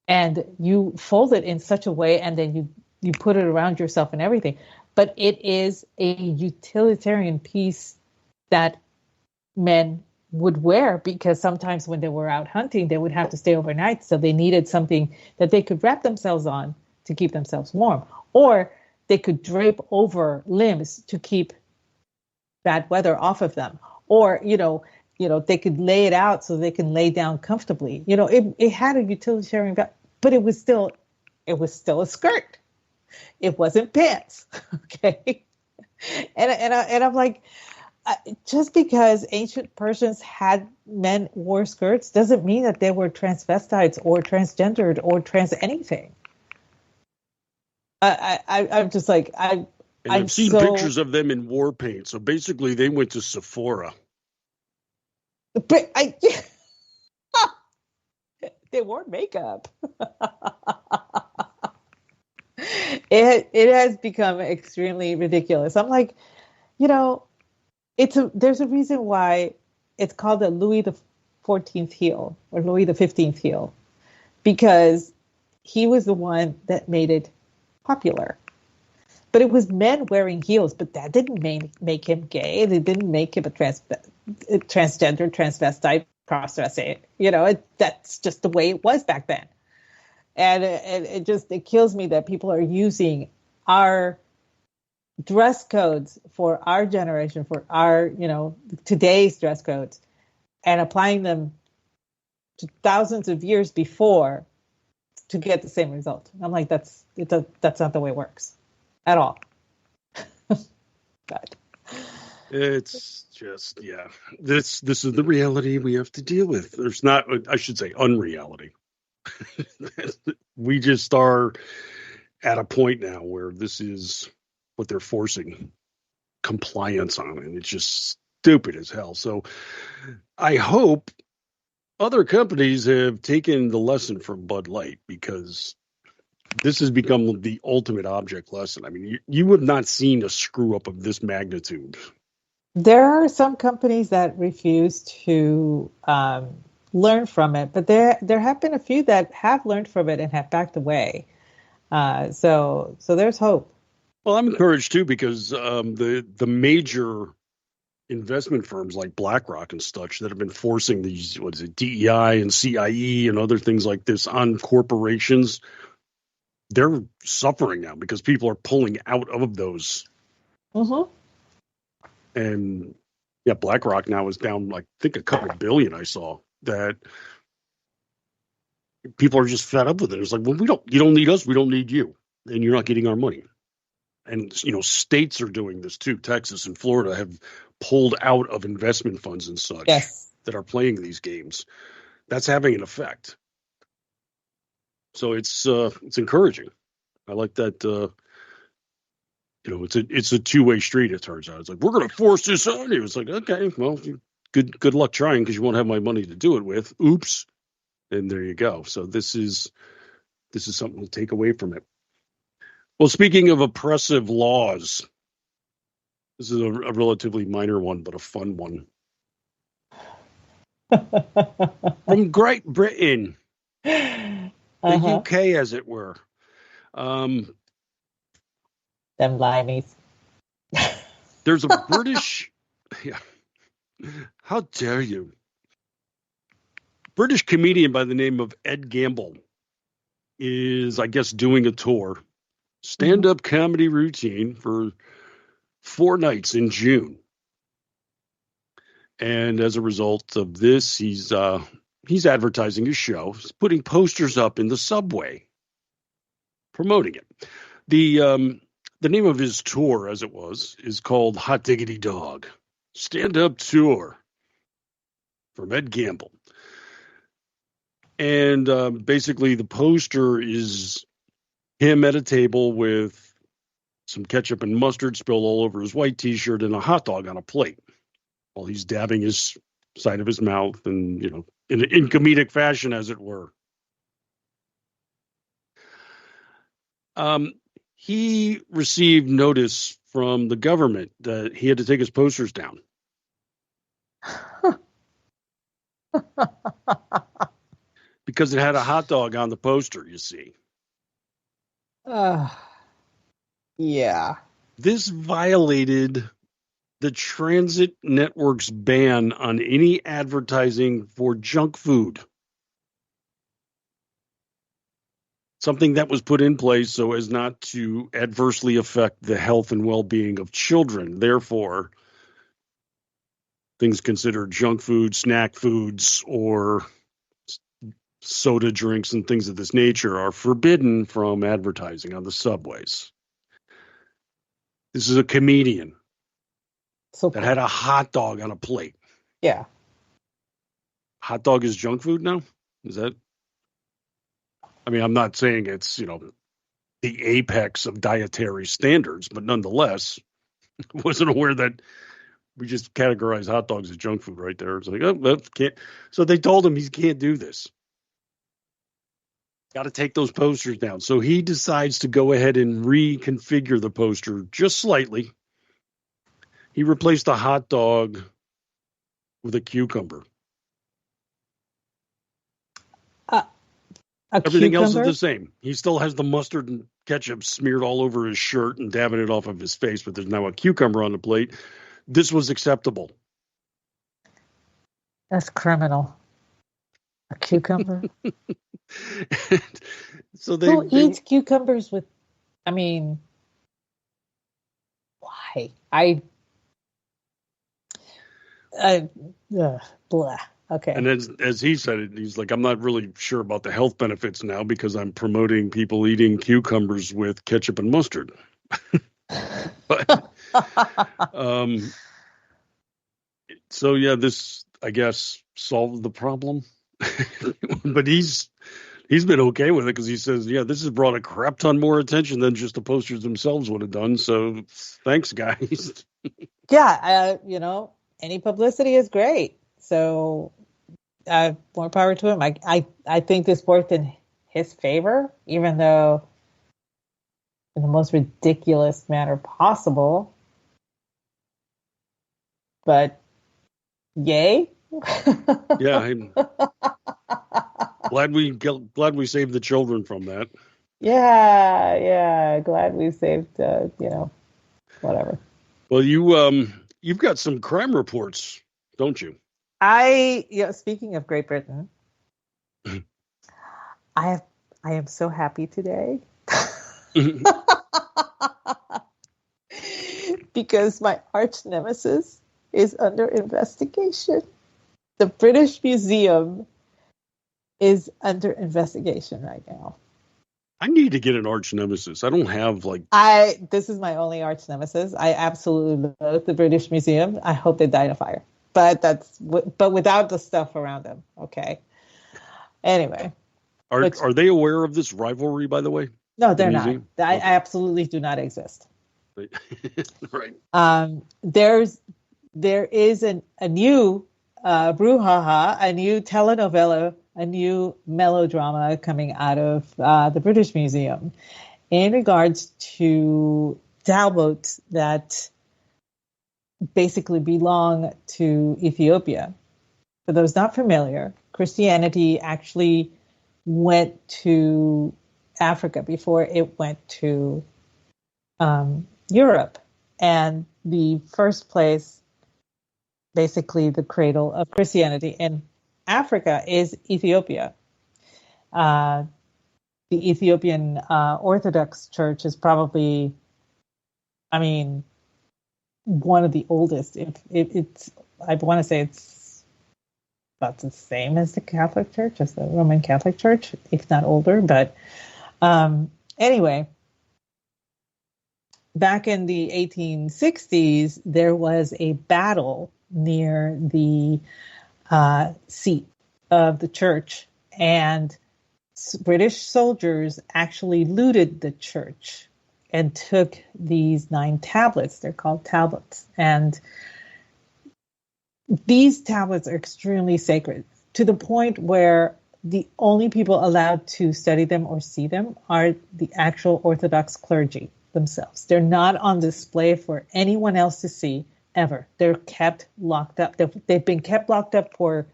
J: And you fold it in such a way and then you put it around yourself and everything. But it is a utilitarian piece that men would wear because sometimes when they were out hunting, they would have to stay overnight. So they needed something that they could wrap themselves on to keep themselves warm. Or they could drape over limbs to keep bad weather off of them. Or, they could lay it out so they can lay down comfortably. It had a utilitarian value, but it was still a skirt. It wasn't pants. Okay. And I'm like, just because ancient Persians had men wore skirts doesn't mean that they were transvestites or transgendered or trans anything. I'm just like,
K: I've seen pictures of them in war paint. So basically they went to Sephora.
J: But they wore makeup. It has become extremely ridiculous. I'm like, there's a reason why it's called the Louis the 14th heel or Louis the 15th heel, because he was the one that made it popular. But it was men wearing heels, but that didn't make him gay. It didn't make him a transgender, transvestite, cross-dressing. That's just the way it was back then. And it kills me that people are using our dress codes for our generation, for our, today's dress codes, and applying them to thousands of years before to get the same result. I'm like, that's not the way it works at all. But
K: it's just, yeah, this is the reality we have to deal with. There's not, I should say, unreality. We just are at a point now where this is what they're forcing compliance on, and it's just stupid as hell. So I hope other companies have taken the lesson from Bud Light, because this has become the ultimate object lesson. I mean, you have not seen a screw up of this magnitude.
J: There are some companies that refuse to learn from it, but there have been a few that have learned from it and have backed away. So there's hope.
K: Well, I'm encouraged too, because the major investment firms like BlackRock and such that have been forcing these, DEI and CIE and other things like this on corporations, they're suffering now because people are pulling out of those. Mm-hmm. And yeah, BlackRock now is down, like, I think a couple billion I saw, that people are just fed up with it. It's like, well, you don't need us. We don't need you. And you're not getting our money. And, states are doing this too. Texas and Florida have pulled out of investment funds and such that are playing these games. That's having an effect. So it's encouraging. I like that. It's a two-way street. It turns out it's like, we're going to force this on you. It's like, okay, well, good luck trying, because you won't have my money to do it with. Oops, and there you go. So this is something to take away from it. Well, speaking of oppressive laws, this is a relatively minor one, but a fun one. From Great Britain, the UK, as it were. Um,
J: Them limeys.
K: there's a British. Yeah, how dare you? British comedian by the name of Ed Gamble is, I guess, doing a tour, stand-up comedy routine for 4 nights in June. And as a result of this, he's advertising his show. He's putting posters up in the subway, promoting it. The name of his tour, as it was, is called Hot Diggity Dog, stand-up tour from Ed Gamble. And basically, the poster is him at a table with some ketchup and mustard spilled all over his white T-shirt and a hot dog on a plate while he's dabbing his side of his mouth and, in comedic fashion, as it were. He received notice from the government that he had to take his posters down. Because it had a hot dog on the poster, you see.
J: Yeah.
K: This violated the transit network's ban on any advertising for junk food. Something that was put in place so as not to adversely affect the health and well-being of children. Therefore, things considered junk food, snack foods, or soda drinks and things of this nature are forbidden from advertising on the subways. This is a comedian that had a hot dog on a plate.
J: Yeah.
K: Hot dog is junk food now? Is that? I mean, I'm not saying it's, the apex of dietary standards, but nonetheless, I wasn't aware that we just categorize hot dogs as junk food right there. It's like, oh, that can't. So they told him he can't do this. Got to take those posters down. So he decides to go ahead and reconfigure the poster just slightly. He replaced a hot dog with a cucumber. Everything else is the same. He still has the mustard and ketchup smeared all over his shirt and dabbing it off of his face, but there's now a cucumber on the plate. This was acceptable.
J: That's criminal. A cucumber?
K: So
J: who eats cucumbers with? I mean, why? Blah. Okay.
K: And as he said it, he's like, I'm not really sure about the health benefits now because I'm promoting people eating cucumbers with ketchup and mustard. But, so yeah, this I guess solved the problem. But he's been okay with it because he says, yeah, this has brought a crap ton more attention than just the posters themselves would have done. So thanks, guys.
J: Yeah, any publicity is great. So more power to him. I think this worked in his favor, even though in the most ridiculous manner possible. But yay.
K: Yeah, I'm glad we saved the children from that.
J: Yeah, glad we saved whatever. Well,
K: you've got some crime reports, don't you?
J: Speaking of Great Britain, I am so happy today. Because my arch nemesis is under investigation. The British Museum is under investigation right now.
K: I need to get an arch nemesis. I don't have
J: this is my only arch nemesis. I absolutely love the British Museum. I hope they die in a fire. But without the stuff around them. Okay. Anyway.
K: Are they aware of this rivalry, by the way?
J: No, they're not. I absolutely do not exist.
K: Right.
J: There is a new brouhaha, a new telenovela, a new melodrama coming out of the British Museum in regards to sailboats that basically belong to Ethiopia. For those not familiar, Christianity actually went to Africa before it went to Europe. And the first place, basically the cradle of Christianity in Africa, is Ethiopia. The Ethiopian Orthodox Church is probably, I mean, one of the oldest. It's, I want to say it's about the same as the Catholic Church, as the Roman Catholic Church, if not older. But anyway, back in the 1860s, there was a battle near the seat of the church, and British soldiers actually looted the church and took these 9 tablets. They're called tablets. And these tablets are extremely sacred, to the point where the only people allowed to study them or see them are the actual Orthodox clergy themselves. They're not on display for anyone else to see ever. They're kept locked up. They've been kept locked up for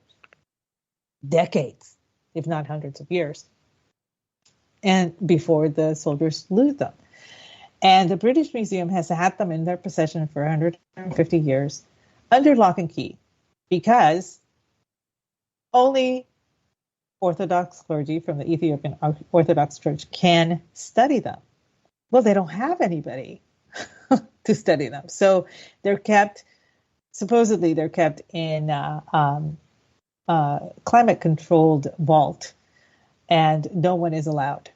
J: decades, if not hundreds of years, and before the soldiers loot them. And the British Museum has had them in their possession for 150 years under lock and key, because only Orthodox clergy from the Ethiopian Orthodox Church can study them. Well, they don't have anybody to study them. So they're kept, supposedly they're kept in climate-controlled vault, and no one is allowed.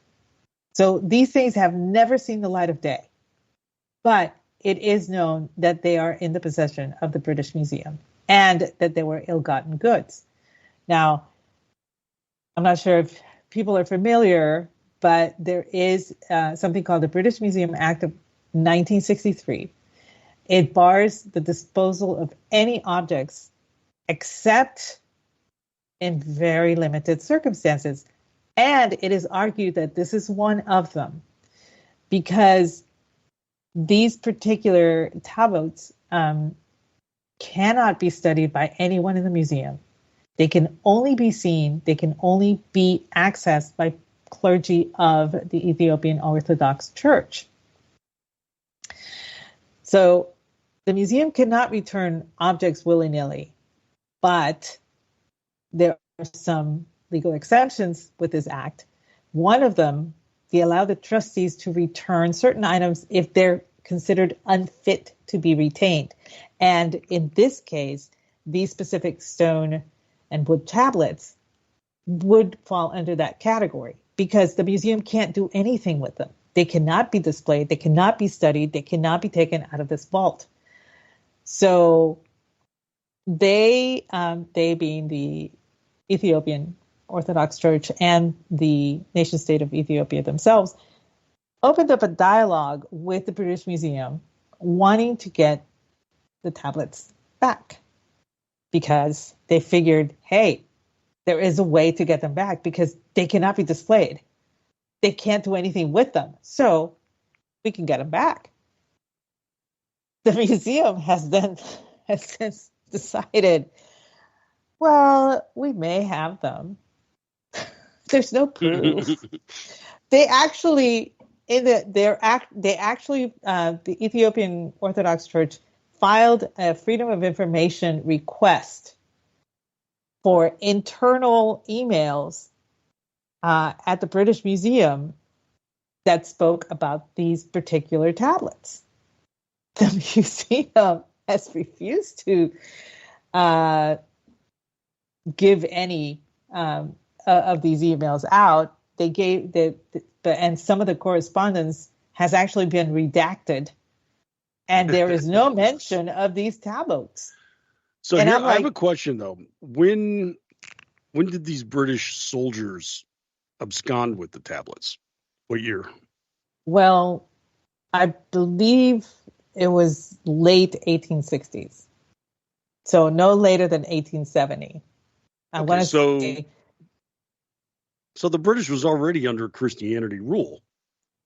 J: So these things have never seen the light of day, but it is known that they are in the possession of the British Museum and that they were ill-gotten goods. Now, I'm not sure if people are familiar, but there is something called the British Museum Act of 1963. It bars the disposal of any objects except in very limited circumstances. And it is argued that this is one of them, because these particular tablets cannot be studied by anyone in the museum. They can only be seen, they can only be accessed by clergy of the Ethiopian Orthodox Church. So the museum cannot return objects willy-nilly, but there are some legal exceptions with this act. One of them, they allow the trustees to return certain items if they're considered unfit to be retained. And in this case, these specific stone and wood tablets would fall under that category, because the museum can't do anything with them. They cannot be displayed, they cannot be studied, they cannot be taken out of this vault. So they being the Ethiopian Orthodox Church and the nation state of Ethiopia themselves, opened up a dialogue with the British Museum wanting to get the tablets back, because they figured, hey, there is a way to get them back, because they cannot be displayed. They can't do anything with them, so we can get them back. The museum has since decided, well, we may have them. There's no proof. The Ethiopian Orthodox Church filed a Freedom of Information request for internal emails at the British Museum that spoke about these particular tablets. The museum has refused to give any of these emails out. They gave and some of the correspondence has actually been redacted, and there is no mention of these tablets.
K: So here, I have a question though. When did these British soldiers abscond with the tablets? What year?
J: Well, I believe it was late 1860s. So no later than 1870.
K: So the British was already under Christianity rule.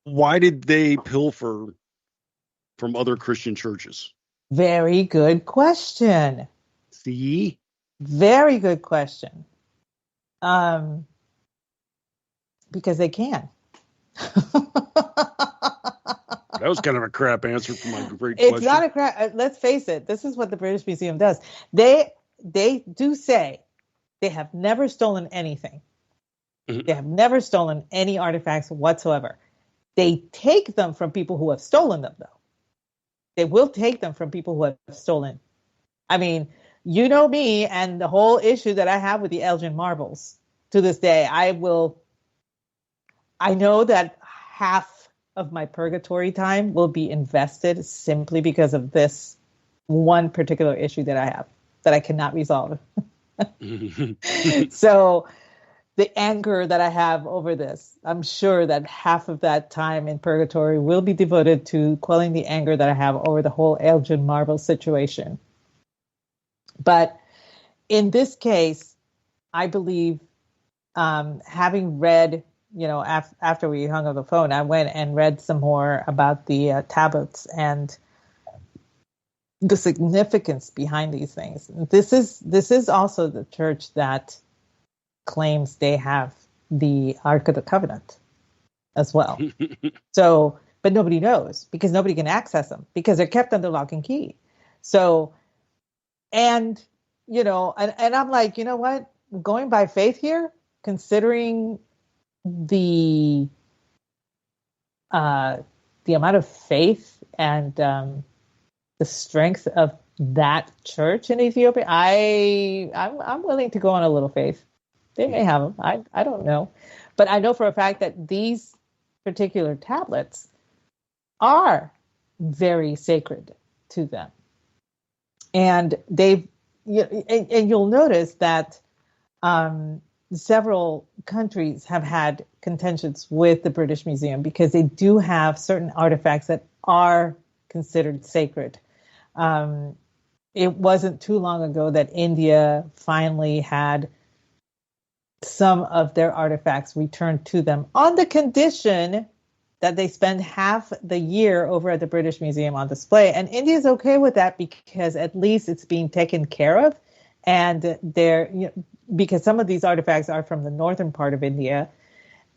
K: Why did they pilfer from other Christian churches?
J: Very good question.
K: See?
J: Very good question. Because they can.
K: That was kind of a crap answer for my great
J: It's
K: question.
J: not a crap. Let's face it. This is what the British Museum does. They do say they have never stolen anything. They have never stolen any artifacts whatsoever. They take them from people who have stolen them, though. They will take them from people who have stolen. I mean, you know me and the whole issue that I have with the Elgin marbles. To this day, I know that half of my purgatory time will be invested simply because of this one particular issue that I have that I cannot resolve. So the anger that I have over this, I'm sure that half of that time in purgatory will be devoted to quelling the anger that I have over the whole Elgin marble situation. But in this case, I believe, having read, after we hung up the phone, I went and read some more about the tablets and the significance behind these things. This is also the church that claims they have the Ark of the Covenant as well. So, but nobody knows because nobody can access them because they're kept under lock and key. So, and I'm like, you know what? Going by faith here, considering the amount of faith and the strength of that church in Ethiopia, I'm willing to go on a little faith. They may have them. I don't know. But I know for a fact that these particular tablets are very sacred to them. And and you'll notice that several countries have had contentions with the British Museum because they do have certain artifacts that are considered sacred. It wasn't too long ago that India finally had some of their artifacts returned to them on the condition that they spend half the year over at the British Museum on display. And India's okay with that because at least it's being taken care of. And because some of these artifacts are from the northern part of India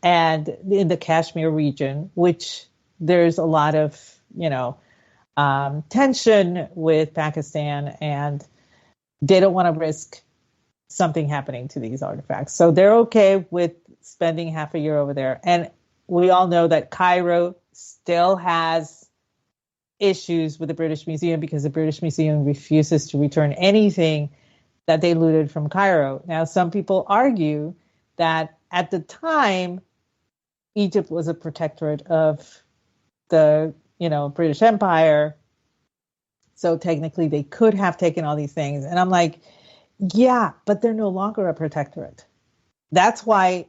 J: and in the Kashmir region, which there's a lot of, tension with Pakistan, and they don't want to risk something happening to these artifacts. So they're okay with spending half a year over there. And we all know that Cairo still has issues with the British Museum because the British Museum refuses to return anything that they looted from Cairo. Now, some people argue that at the time, Egypt was a protectorate of the, British Empire. So technically they could have taken all these things. And I'm like, yeah, but they're no longer a protectorate. That's why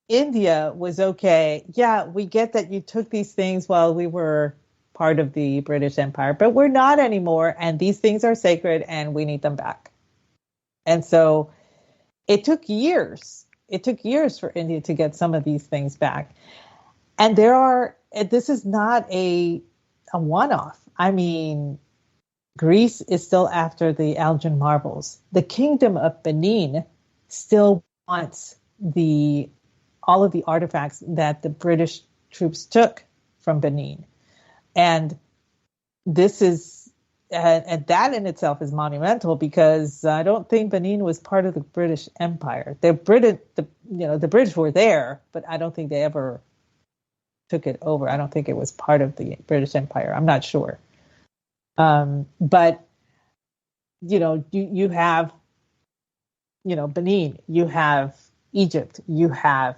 J: India was okay. Yeah, we get that you took these things while we were part of the British Empire, but we're not anymore. And these things are sacred and we need them back. And so it took years. It took years for India to get some of these things back. And this is not a one-off. I mean, Greece is still after the Elgin marbles. The Kingdom of Benin still wants all of the artifacts that the British troops took from Benin. And this is, and that in itself is monumental because I don't think Benin was part of the British Empire. The British were there, but I don't think they ever took it over. I don't think it was part of the British Empire. I'm not sure. But, you have, Benin, you have Egypt, you have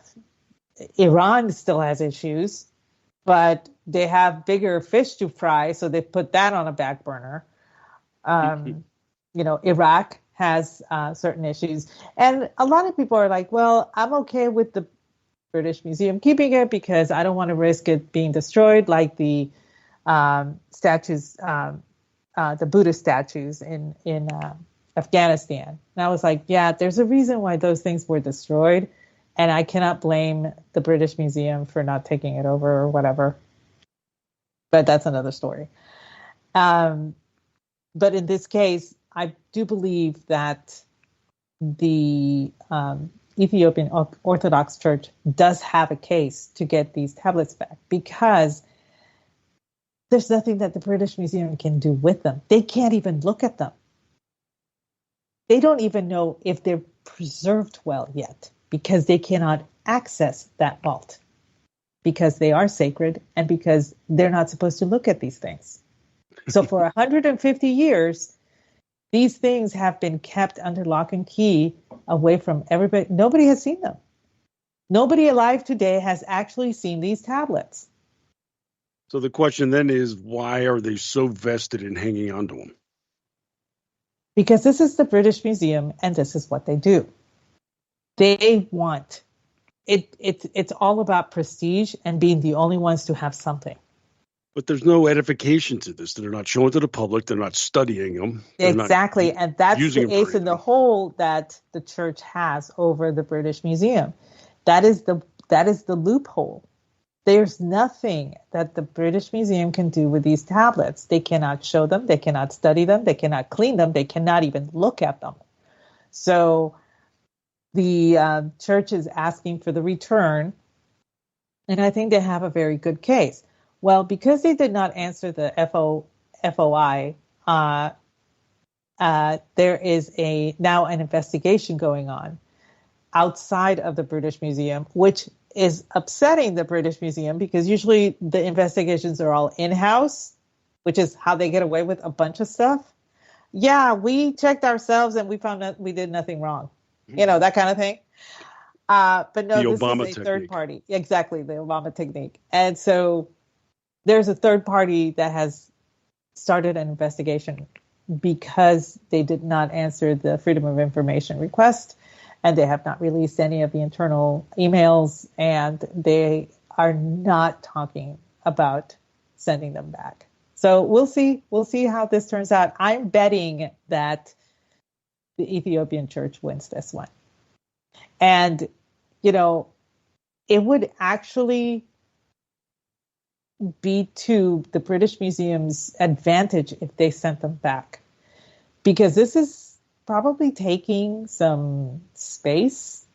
J: Iran still has issues, but they have bigger fish to fry. So they put that on a back burner. Iraq has certain issues. And a lot of people are like, well, I'm okay with the British Museum keeping it because I don't want to risk it being destroyed like the statues, the Buddhist statues in Afghanistan. And I was like, yeah, there's a reason why those things were destroyed. And I cannot blame the British Museum for not taking it over or whatever. But that's another story. But in this case, I do believe that the Ethiopian Orthodox Church does have a case to get these tablets back, because there's nothing that the British Museum can do with them. They can't even look at them. They don't even know if they're preserved well yet, because they cannot access that vault, because they are sacred and because they're not supposed to look at these things. So for 150 years, these things have been kept under lock and key, away from everybody. Nobody has seen them. Nobody alive today has actually seen these tablets.
K: So the question then is, why are they so vested in hanging on to them?
J: Because this is the British Museum and this is what they do. They want it. It's all about prestige and being the only ones to have something.
K: But there's no edification to this. They're not showing to the public. They're not studying them.
J: Exactly. And that's the ace in the hole that the church has over the British Museum. That is the loophole. There's nothing that the British Museum can do with these tablets. They cannot show them. They cannot study them. They cannot clean them. They cannot even look at them. So the church is asking for the return. And I think they have a very good case. Well, because they did not answer the FOI, there is now an investigation going on outside of the British Museum, which is upsetting the British Museum, because usually the investigations are all in-house, which is how they get away with a bunch of stuff. Yeah, we checked ourselves and we found that we did nothing wrong. You know, that kind of thing. But no, this is a third party. Exactly, the Obama technique. And so there's a third party that has started an investigation because they did not answer the Freedom of Information request, and they have not released any of the internal emails, and they are not talking about sending them back. So we'll see. We'll see how this turns out. I'm betting that the Ethiopian church wins this one. And, you know, it would actually be to the British Museum's advantage if they sent them back, because this is probably taking some space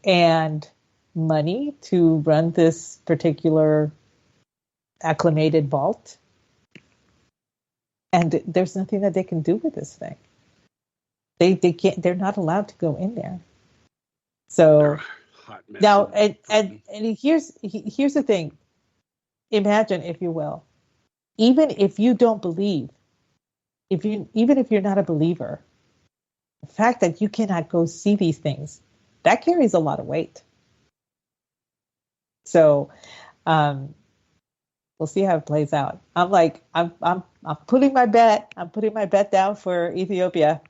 J: and money to run this particular acclimated vault. And there's nothing that they can do with this thing. They can't, they're not allowed to go in there. So now, and here's the thing. Imagine, if you will, even if you don't believe, even if you're not a believer, the fact that you cannot go see these things, that carries a lot of weight. So we'll see how it plays out. I'm putting my bet. I'm putting my bet down for Ethiopia.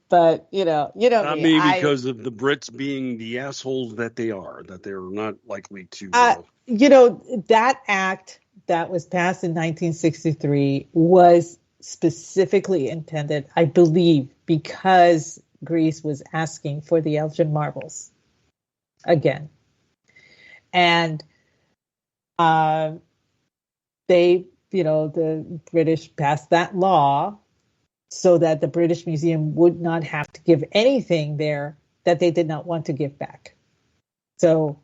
J: But you know
K: not me, because of the Brits being the assholes that they are, that they're not likely to.
J: That act that was passed in 1963 was specifically intended, I believe, because Greece was asking for the Elgin marbles again, and the British passed that law so that the British Museum would not have to give anything there that they did not want to give back. So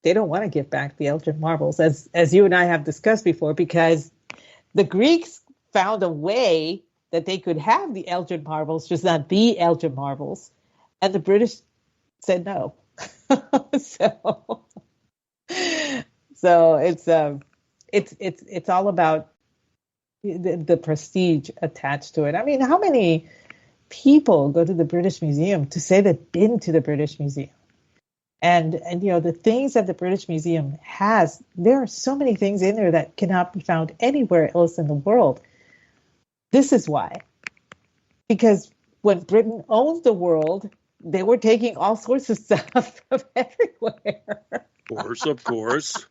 J: they don't want to give back the Elgin marbles, as you and I have discussed before, because the Greeks found a way that they could have the Elgin marbles, just not the Elgin marbles, and the British said no. So it's all about the prestige attached to it. I mean, how many people go to the British Museum to say they've been to the British Museum? And the things that the British Museum has, there are so many things in there that cannot be found anywhere else in the world. This is why. Because when Britain owned the world, they were taking all sorts of stuff from everywhere.
K: Of course.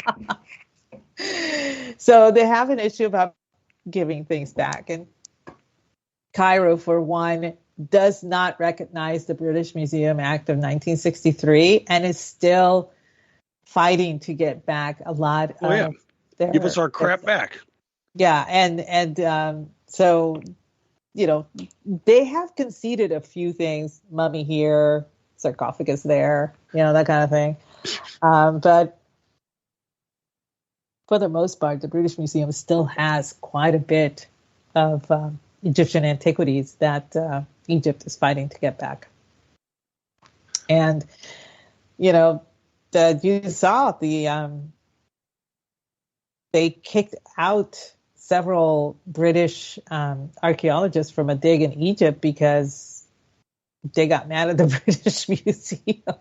J: So they have an issue about giving things back. And Cairo, for one, does not recognize the British Museum Act of 1963 and is still fighting to get back a lot of
K: Give us our crap back.
J: Yeah, and so they have conceded a few things, mummy here, sarcophagus there, that kind of thing. But for the most part, the British Museum still has quite a bit of Egyptian antiquities that Egypt is fighting to get back. And, you saw they kicked out several British archaeologists from a dig in Egypt because they got mad at the British Museum.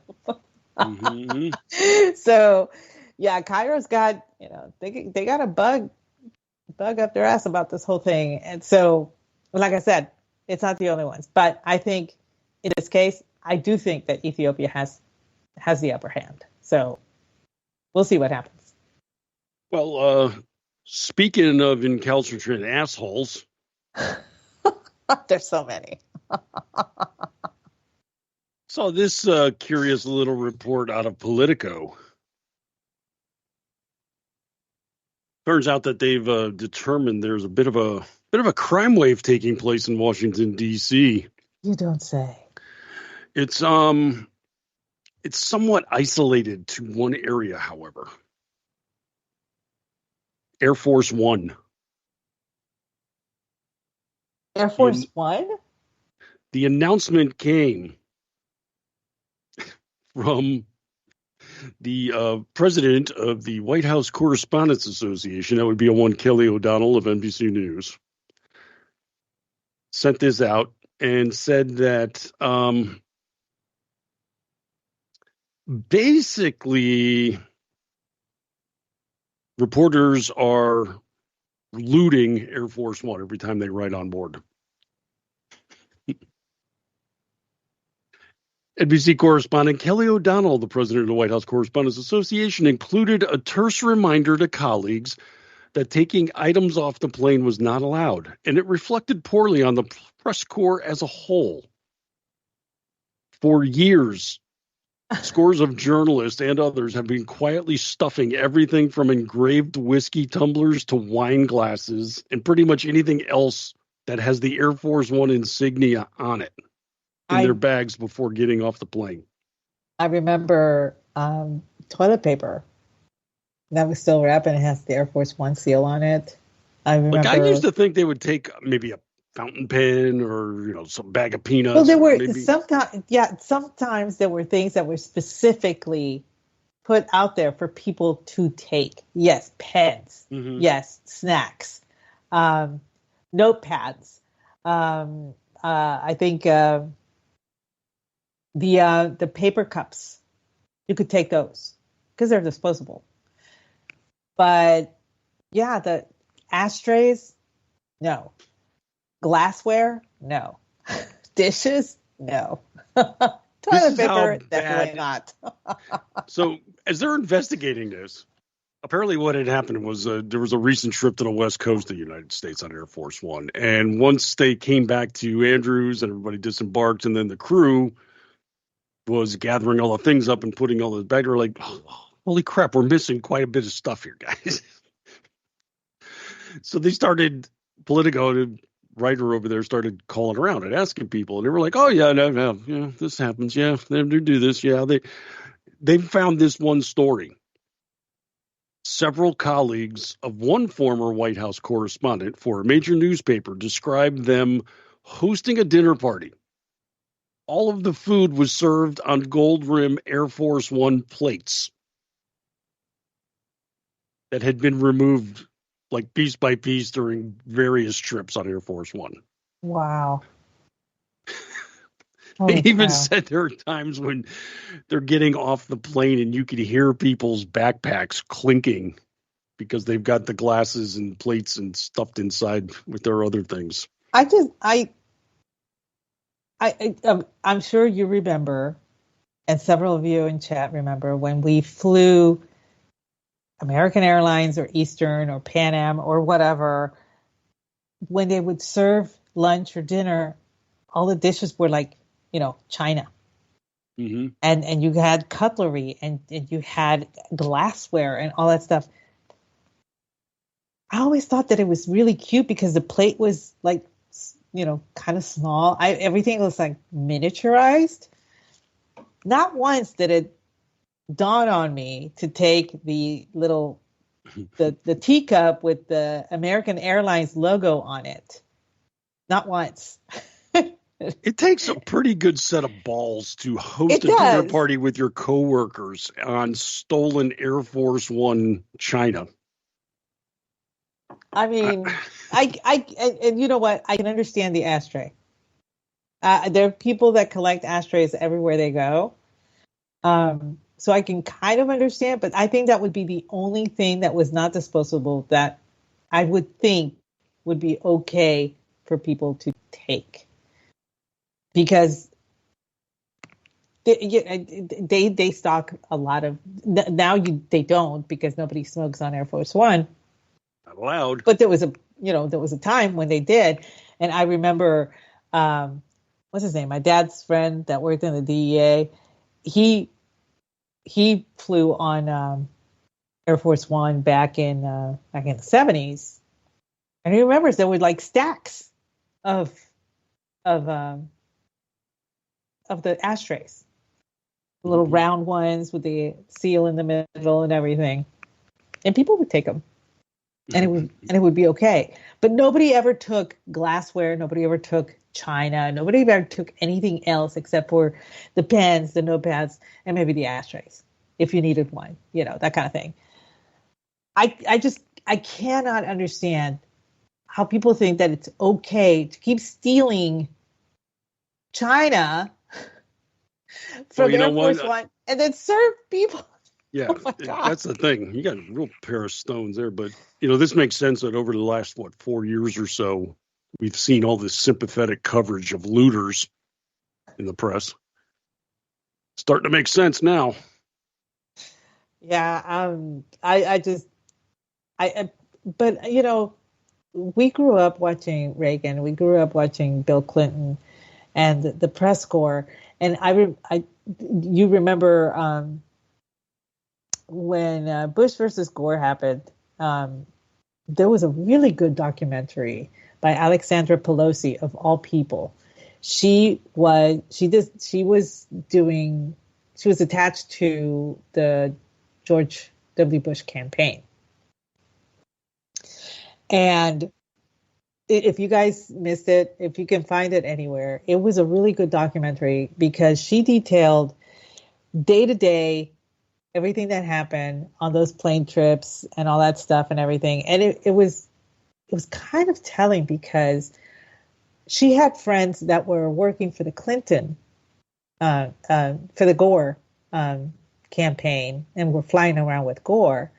K: Mm-hmm.
J: So, yeah, Cairo's got, they got a bug up their ass about this whole thing. And so, like I said, it's not the only ones. But I think in this case, I do think that Ethiopia has the upper hand. So we'll see what happens.
K: Well, speaking of incalcitrant assholes,
J: there's so many.
K: Saw this curious little report out of Politico. Turns out that they've determined there's a bit of a crime wave taking place in Washington, D.C.
J: You don't say.
K: It's somewhat isolated to one area, however. Air Force One.
J: Air Force One?
K: The announcement came from the president of the White House Correspondents Association. That would be one Kelly O'Donnell of NBC News. Sent this out and said that basically reporters are looting Air Force One every time they ride on board. NBC correspondent Kelly O'Donnell, the president of the White House Correspondents Association, included a terse reminder to colleagues that taking items off the plane was not allowed, and it reflected poorly on the press corps as a whole. For years, scores of journalists and others have been quietly stuffing everything from engraved whiskey tumblers to wine glasses and pretty much anything else that has the Air Force One insignia on it in their bags before getting off the plane.
J: I remember toilet paper that was still wrapped and it has the Air Force One seal on it. I remember.
K: I used to think they would take maybe a fountain pen or some bag of peanuts.
J: Well, there were sometimes there were things that were specifically put out there for people to take. Yes, pens. Mm-hmm. Yes, snacks, notepads. I think the paper cups, you could take those because they're disposable. But yeah, the ashtrays, no. Glassware, no. Dishes, no. Toilet paper, definitely not.
K: So as they're investigating this, apparently what had happened was there was a recent trip to the West Coast of the United States on Air Force One. And once they came back to Andrews and everybody disembarked, and then the crew was gathering all the things up and putting all the bags, they were like, holy crap, we're missing quite a bit of stuff here, guys. So they started, Politico, the writer over there, started calling around and asking people. And they were like, oh, yeah, no, this happens. Yeah, they do this. Yeah, they found this one story. Several colleagues of one former White House correspondent for a major newspaper described them hosting a dinner party. All of the food was served on gold rim Air Force One plates that had been removed like piece by piece during various trips on Air Force One.
J: Wow.
K: They even said there are times when they're getting off the plane and you could hear people's backpacks clinking because they've got the glasses and plates and stuffed inside with their other things.
J: I'm sure you remember, and several of you in chat remember, when we flew American Airlines or Eastern or Pan Am or whatever, when they would serve lunch or dinner, all the dishes were like, china.
K: Mm-hmm.
J: And you had cutlery and you had glassware and all that stuff. I always thought that it was really cute because the plate was like, kind of small. Everything was like miniaturized. Not once did it dawn on me to take the little the teacup with the American Airlines logo on it. Not once.
K: It takes a pretty good set of balls to host
J: It
K: a dinner
J: does.
K: party with your coworkers on stolen Air Force One China.
J: I mean, and you know what? I can understand the ashtray. There are people that collect ashtrays everywhere they go. So I can kind of understand, but I think that would be the only thing that was not disposable that I would think would be okay for people to take. Because they stock a lot of, now they don't because nobody smokes on Air Force One.
K: Not allowed.
J: But there was a time when they did. And I remember, what's his name? My dad's friend that worked in the DEA. He flew on Air Force One back in the 70s, and he remembers there were like stacks of the ashtrays, the little round ones with the seal in the middle and everything, and people would take them, and it would be okay. But nobody ever took glassware. Nobody ever took china. Nobody ever took anything else except for the pens, the notepads, and maybe the ashtrays if you needed one, that kind of thing. I cannot understand how people think that it's okay to keep stealing china from Air Force One and then serve people.
K: Yeah,
J: oh
K: that's the thing. You got a real pair of stones there. But, this makes sense that over the last, 4 years or so, we've seen all this sympathetic coverage of looters in the press. Starting to make sense now.
J: Yeah, but we grew up watching Reagan. We grew up watching Bill Clinton and the press corps. And you remember when Bush versus Gore happened, there was a really good documentary by Alexandra Pelosi, of all people. She was attached to the George W. Bush campaign. And if you guys missed it, if you can find it anywhere, it was a really good documentary because she detailed day to day everything that happened on those plane trips and all that stuff and everything. And it was kind of telling because she had friends that were working for the Clinton, for the Gore campaign, and were flying around with Gore.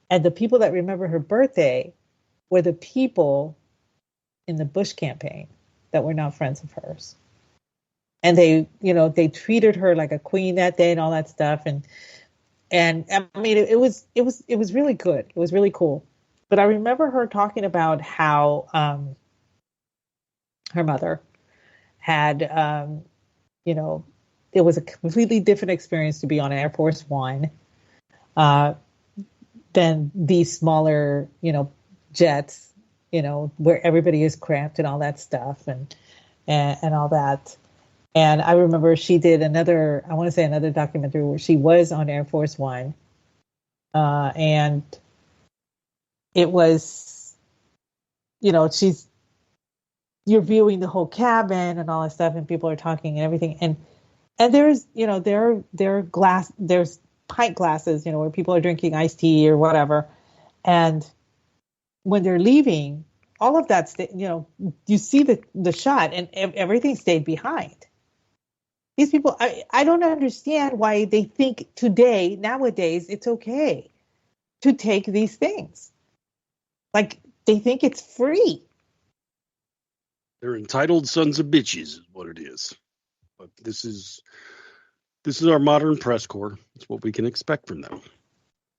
J: And the people that remember her birthday were the people in the Bush campaign that were not friends of hers. And they treated her like a queen that day and all that stuff. And I mean, it was really good. It was really cool. But I remember her talking about how her mother had, it was a completely different experience to be on Air Force One than these smaller, jets, where everybody is cramped and all that stuff and all that. And I remember she did another documentary where she was on Air Force One. And it was, you're viewing the whole cabin and all that stuff, and people are talking and everything. And there's, there's pint glasses, where people are drinking iced tea or whatever. And when they're leaving, all of that, you see the shot and everything stayed behind. These people, I don't understand why they think nowadays, it's okay to take these things. Like, they think it's free.
K: They're entitled sons of bitches is what it is. But this is our modern press corps. It's what we can expect from them.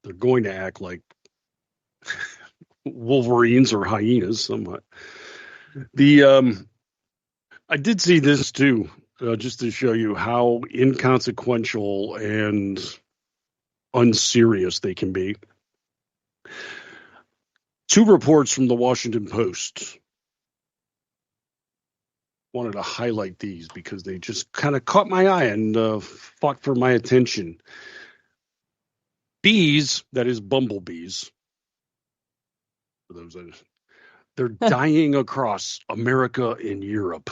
K: They're going to act like wolverines or hyenas somewhat. I did see this too, just to show you how inconsequential and unserious they can be. Two reports from the Washington Post. Wanted to highlight these because they just kind of caught my eye and fought for my attention. Bees, that is bumblebees, for those they're dying across America and Europe,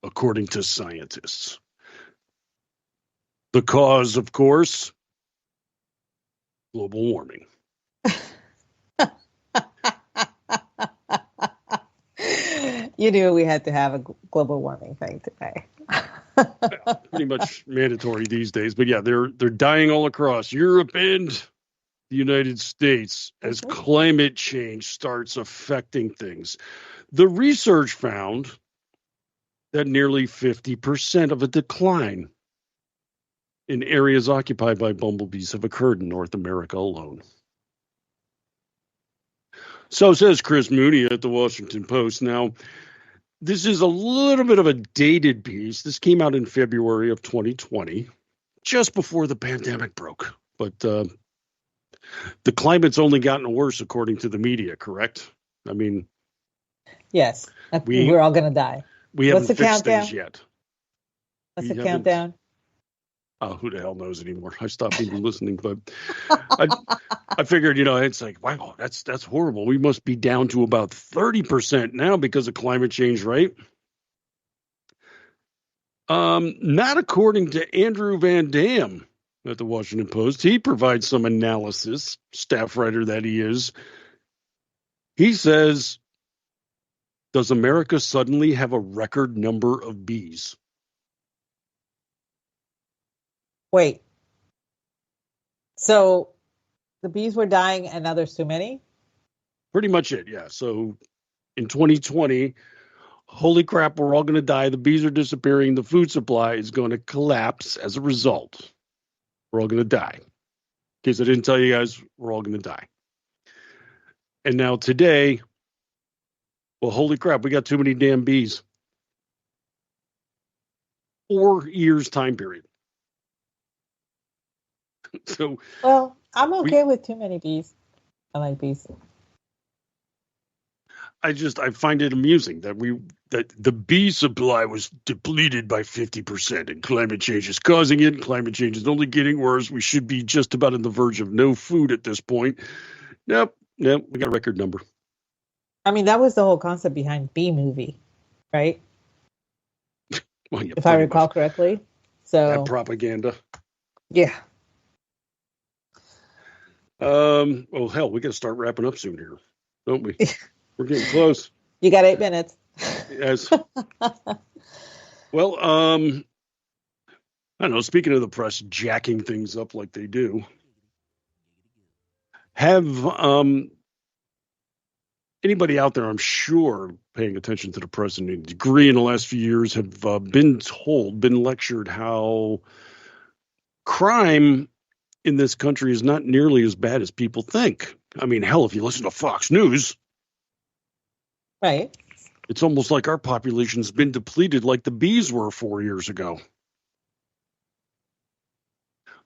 K: according to scientists. The cause, of course, global warming.
J: You knew we had to have a global warming thing today.
K: Pretty much mandatory these days, but yeah, they're dying all across Europe and the United States as climate change starts affecting things. The research found that nearly 50% of a decline in areas occupied by bumblebees have occurred in North America alone. So says Chris Mooney at the Washington Post. Now, this is a little bit of a dated piece. This came out in February of 2020, just before the pandemic broke. But the climate's only gotten worse, according to the media, correct? I mean,
J: yes, we're all going to die.
K: We haven't fixed things yet.
J: What's the countdown?
K: Who the hell knows anymore? I stopped even listening, but I figured, it's like, wow, that's horrible. We must be down to about 30% now because of climate change, right? Not according to Andrew Van Dam at the Washington Post. He provides some analysis, staff writer that he is. He says, does America suddenly have a record number of bees?
J: Wait. So the bees were dying and now there's too many?
K: Pretty much it, yeah. So in 2020, holy crap, we're all going to die. The bees are disappearing. The food supply is going to collapse as a result. We're all going to die. In case I didn't tell you guys, we're all going to die. And now today, well, holy crap, we got too many damn bees. 4 years time period. So,
J: well, I'm okay with too many bees. I like bees.
K: I find it amusing that the bee supply was depleted by 50%, and climate change is causing it. Climate change is only getting worse. We should be just about on the verge of no food at this point. Nope, we got a record number.
J: I mean, that was the whole concept behind Bee Movie, right?
K: Well, yeah,
J: if I recall correctly. So
K: that propaganda.
J: Yeah.
K: Oh hell, we got to start wrapping up soon here, don't we? We're getting close.
J: You got 8 minutes.
K: Yes. Well, I don't know. Speaking of the press jacking things up like they do, have anybody out there, I'm sure, paying attention to the press in a degree in the last few years have been lectured how crime in this country is not nearly as bad as people think. I mean, hell, if you listen to Fox News,
J: right,
K: it's almost like our population's been depleted like the bees were 4 years ago.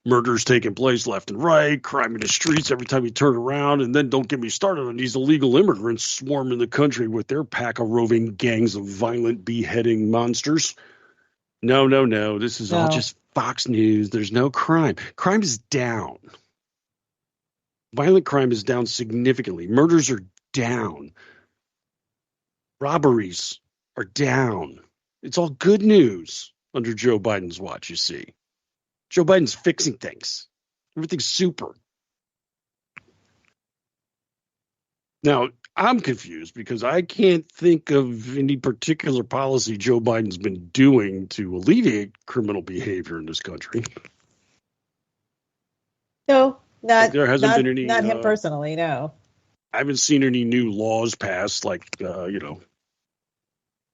K: Murders taking place left and right, crime in the streets every time you turn around, and then don't get me started on these illegal immigrants swarming the country with their pack of roving gangs of violent beheading monsters. No. This is all just Fox News. There's no crime. Crime is down. Violent crime is down significantly. Murders are down. Robberies are down. It's all good news under Joe Biden's watch, you see. Joe Biden's fixing things. Everything's super. Now, I'm confused because I can't think of any particular policy Joe Biden's been doing to alleviate criminal behavior in this country.
J: No,
K: there hasn't been any.
J: Not him personally, no.
K: I haven't seen any new laws passed, like,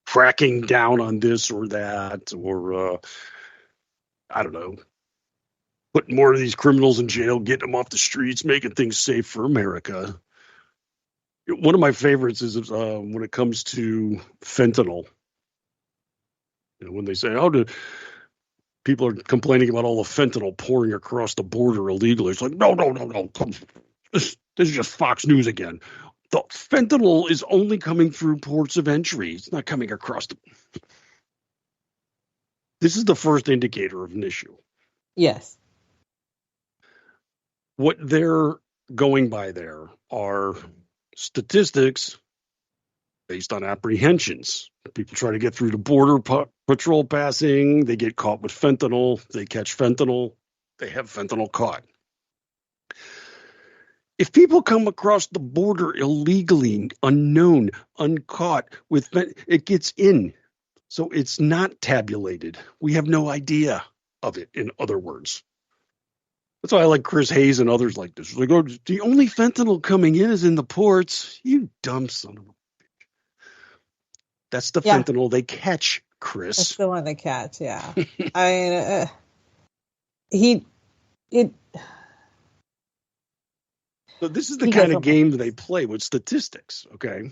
K: cracking down on this or that, or, I don't know, putting more of these criminals in jail, getting them off the streets, making things safe for America. One of my favorites is when it comes to fentanyl. When they say, people are complaining about all the fentanyl pouring across the border illegally. It's like, no. This is just Fox News again. The fentanyl is only coming through ports of entry. It's not coming across the. This is the first indicator of an issue.
J: Yes.
K: What they're going by there are statistics based on apprehensions. People try to get through the border patrol passing. They get caught with fentanyl. They catch fentanyl. They have fentanyl caught. If people come across the border illegally, unknown, uncaught, it gets in. So it's not tabulated. We have no idea of it, in other words. That's why I like Chris Hayes and others like this. Like, oh, the only fentanyl coming in is in the ports. You dumb son of a bitch. That's the fentanyl they catch, Chris.
J: That's the one they catch, yeah.
K: So this is the kind of game they play with statistics, okay?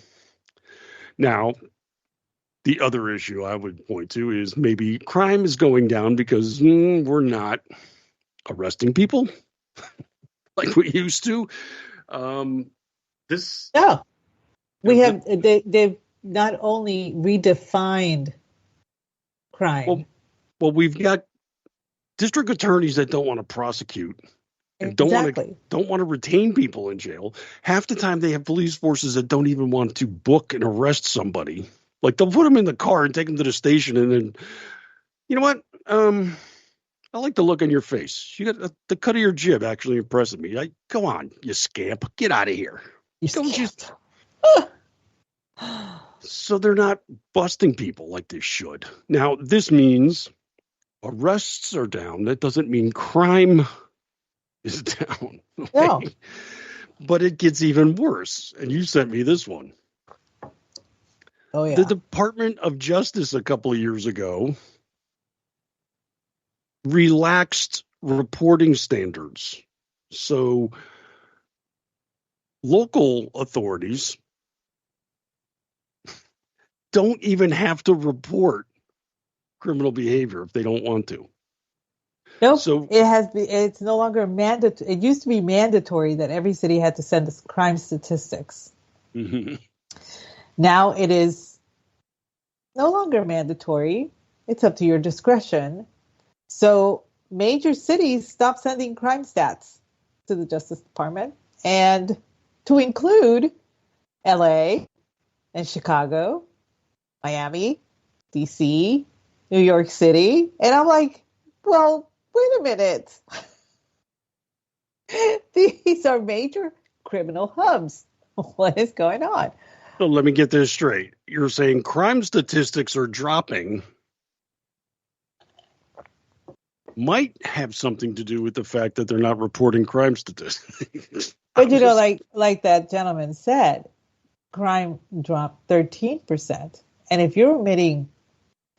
K: Now, the other issue I would point to is maybe crime is going down because we're not arresting people like we used to.
J: They've not only redefined crime.
K: Well, we've got district attorneys that don't want to prosecute and don't want to retain people in jail. Half the time they have police forces that don't even want to book and arrest somebody. Like they'll put them in the car and take them to the station, and then, you know what? I like the look on your face. You got the cut of your jib actually impresses me. Go on, you scamp. Get out of here. So they're not busting people like they should. Now, this means arrests are down. That doesn't mean crime is down. Okay?
J: No.
K: But it gets even worse. And you sent me this one.
J: Oh, yeah.
K: The Department of Justice a couple of years ago relaxed reporting standards. So local authorities don't even have to report criminal behavior if they don't want to.
J: Nope.
K: So
J: it's no longer mandatory. It used to be mandatory that every city had to send us crime statistics.
K: Mm-hmm.
J: Now it is no longer mandatory. It's up to your discretion. So major cities stop sending crime stats to the Justice Department, and to include LA and Chicago, Miami, DC, New York City. And I'm like, well, wait a minute. These are major criminal hubs. What is going on?
K: So let me get this straight. You're saying crime statistics are dropping might have something to do with the fact that they're not reporting crime statistics.
J: But like that gentleman said, crime dropped 13%. And if you're omitting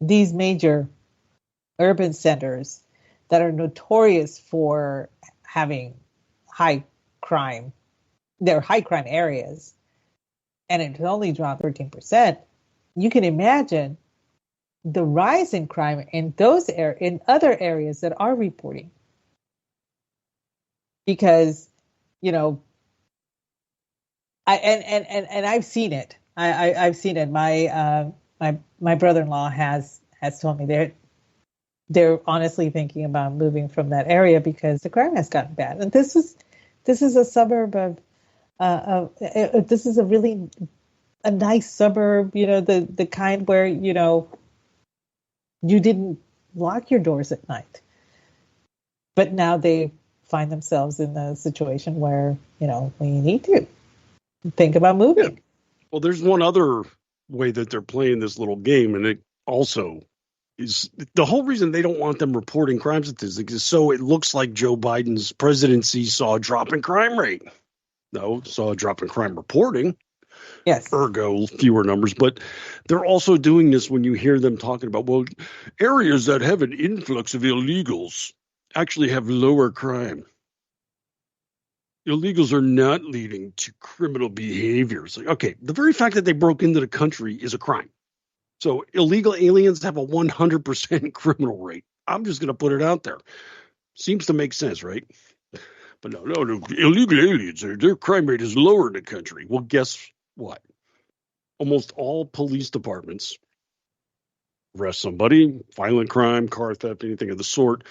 J: these major urban centers that are notorious for having high crime, they're high crime areas, and it only dropped 13%, you can imagine the rise in crime in in other areas that are reporting. Because, I've seen it. I've seen it. My brother-in-law has told me they're honestly thinking about moving from that area because the crime has gotten bad. And this is a suburb of this is a nice suburb, the kind where, you didn't lock your doors at night. But now they find themselves in a situation where, we need to think about moving.
K: Yeah. Well, there's one other way that they're playing this little game, and it also is the whole reason they don't want them reporting crime statistics is so it looks like Joe Biden's presidency saw a drop in crime rate. No, saw a drop in crime reporting.
J: Yes.
K: Ergo, fewer numbers. But they're also doing this when you hear them talking about, well, areas that have an influx of illegals actually have lower crime. Illegals are not leading to criminal behavior. It's like, okay, the very fact that they broke into the country is a crime. So illegal aliens have a 100% criminal rate. I'm just going to put it out there. Seems to make sense, right? But no, illegal aliens, their crime rate is lower in the country. Well, guess what? Almost all police departments arrest somebody, violent crime, car theft, anything of the sort.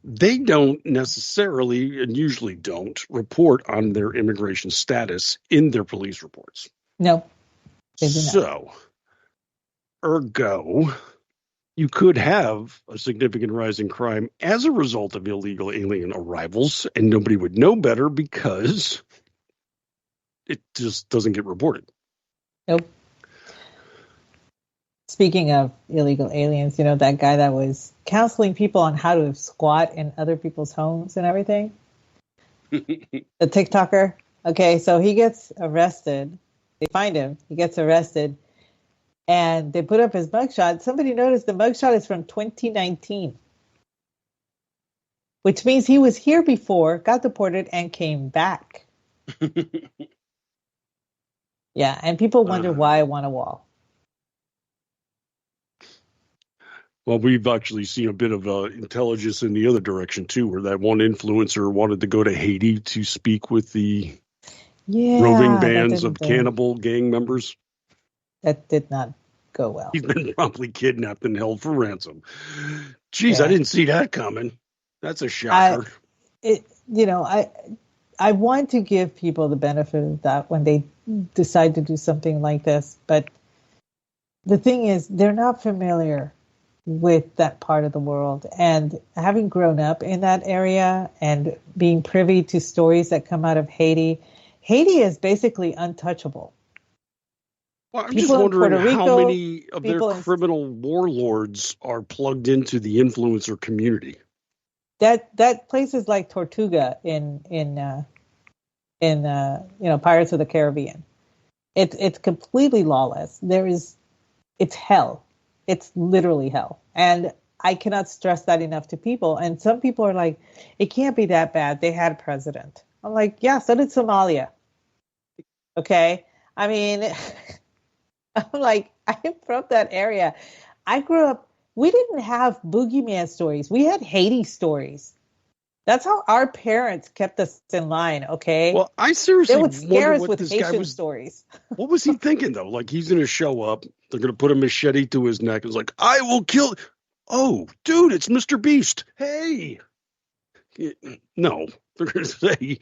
K: They don't necessarily, and usually don't, report on their immigration status in their police reports.
J: No, they do not.
K: So, ergo, you could have a significant rise in crime as a result of illegal alien arrivals, and nobody would know better because it just doesn't get reported.
J: Nope. Speaking of illegal aliens, that guy that was counseling people on how to squat in other people's homes and everything? The TikToker? Okay, so he gets arrested. They find him. He gets arrested. And they put up his mugshot. Somebody noticed the mugshot is from 2019. Which means he was here before, got deported, and came back. Yeah, and people wonder why I want a wall.
K: Well, we've actually seen a bit of intelligence in the other direction, too, where that one influencer wanted to go to Haiti to speak with the roving bands of cannibal gang members.
J: That did not go well.
K: He's been promptly kidnapped and held for ransom. Jeez, I didn't see that coming. That's a shocker.
J: I want to give people the benefit of that when they decide to do something like this. But the thing is, they're not familiar with that part of the world. And having grown up in that area and being privy to stories that come out of Haiti, Haiti is basically untouchable.
K: Well, I'm just wondering how many of their criminal warlords are plugged into the influencer community.
J: That place is like Tortuga in Pirates of the Caribbean. It's completely lawless. It's hell. It's literally hell. And I cannot stress that enough to people. And some people are like, it can't be that bad. They had a president. I'm like, yeah, so did Somalia. Okay. I mean, I'm like, I'm from that area. I grew up, we didn't have boogeyman stories. We had Haiti stories. That's how our parents kept us in line, okay?
K: Well, I seriously
J: they would scare us
K: what
J: with
K: this
J: Haitian
K: guy was,
J: stories.
K: What was he thinking, though? Like, he's going to show up. They're going to put a machete to his neck. It's like, I will kill. Oh, dude, it's Mr. Beast. Hey. No, they're going to say,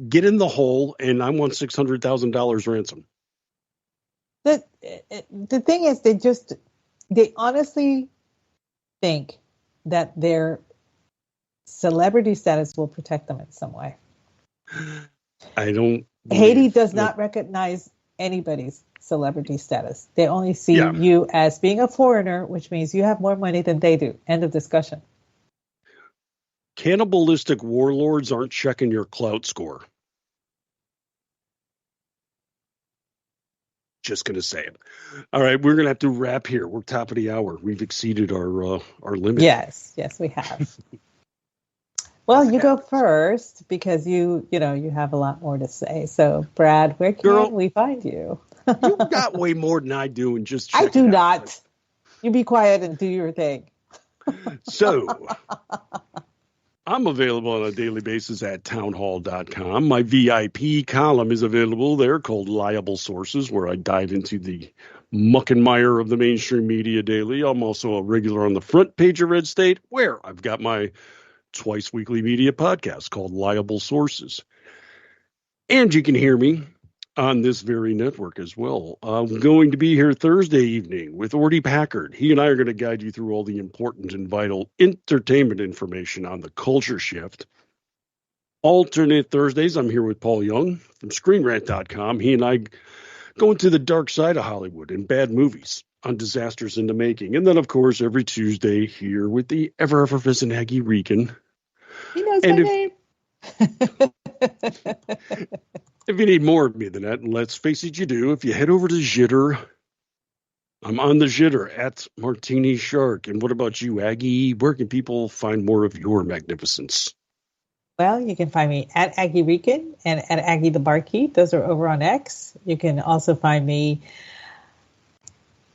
K: get in the hole, and I want $600,000 ransom.
J: The thing is, they honestly think that their celebrity status will protect them in some way.
K: I don't.
J: Haiti does not recognize anybody's celebrity status. They only see you as being a foreigner, which means you have more money than they do. End of discussion.
K: Cannibalistic warlords aren't checking your clout score. Just going to say it. All right, we're going to have to wrap here. We're top of the hour. We've exceeded our limit.
J: Yes, we have. Well, you go first because you have a lot more to say. So, Brad, where can we find you?
K: You got way more than I do, and just
J: I do not. You be quiet and do your thing.
K: So, I'm available on a daily basis at townhall.com. My VIP column is available there called Liable Sources, where I dive into the muck and mire of the mainstream media daily. I'm also a regular on the front page of Red State, where I've got my twice weekly media podcast called Liable Sources. And you can hear me on this very network as well. I'm going to be here Thursday evening with Ordy Packard. He and I are going to guide you through all the important and vital entertainment information on the culture shift. Alternate Thursdays, I'm here with Paul Young from ScreenRant.com. He and I go into the dark side of Hollywood and bad movies on disasters in the making. And then, of course, every Tuesday here with the ever-effervescent Aggie Regan.
J: He knows my name.
K: If you need more of me than that, and let's face it, you do. If you head over to Jitter, I'm on the Jitter at Martini Shark. And what about you, Aggie? Where can people find more of your magnificence?
J: Well, you can find me at Aggie Regan and at Aggie the Barkeep. Those are over on X. You can also find me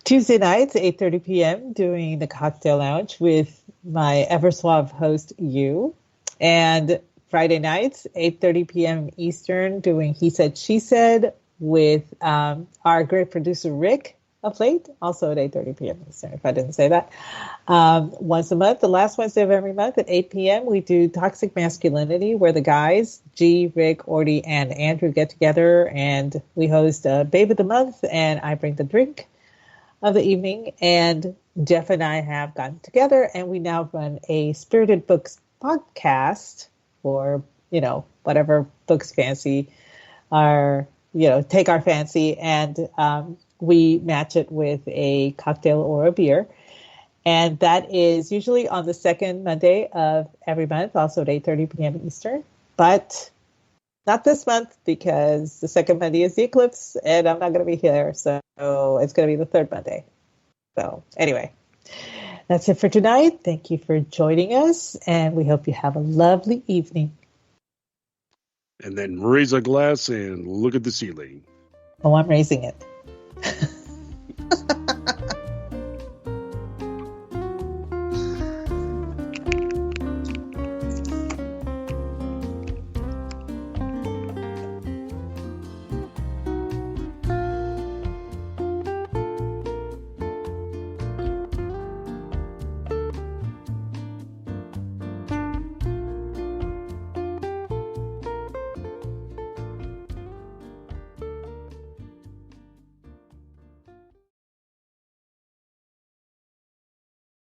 J: Tuesday nights, 8:30 p.m., doing the Cocktail Lounge with my ever suave host, you. And Friday nights, 8:30 p.m. Eastern, doing He Said, She Said with our great producer, Rick, of late, also at 8:30 p.m. Eastern, if I didn't say that. Once a month, the last Wednesday of every month at 8 p.m., we do Toxic Masculinity, where the guys, G, Rick, Orty, and Andrew get together, and we host Babe of the Month, and I bring the drink of the evening, and Jeff and I have gotten together, and we now run a Spirited Books podcast for, whatever books fancy our, take our fancy, and we match it with a cocktail or a beer. And that is usually on the second Monday of every month, also at 8:30 p.m. Eastern. But not this month, because the second Monday is the eclipse, and I'm not going to be here. So it's going to be the third Monday. So anyway, that's it for tonight. Thank you for joining us, and we hope you have a lovely evening.
K: And then raise a glass and look at the ceiling.
J: Oh, I'm raising it.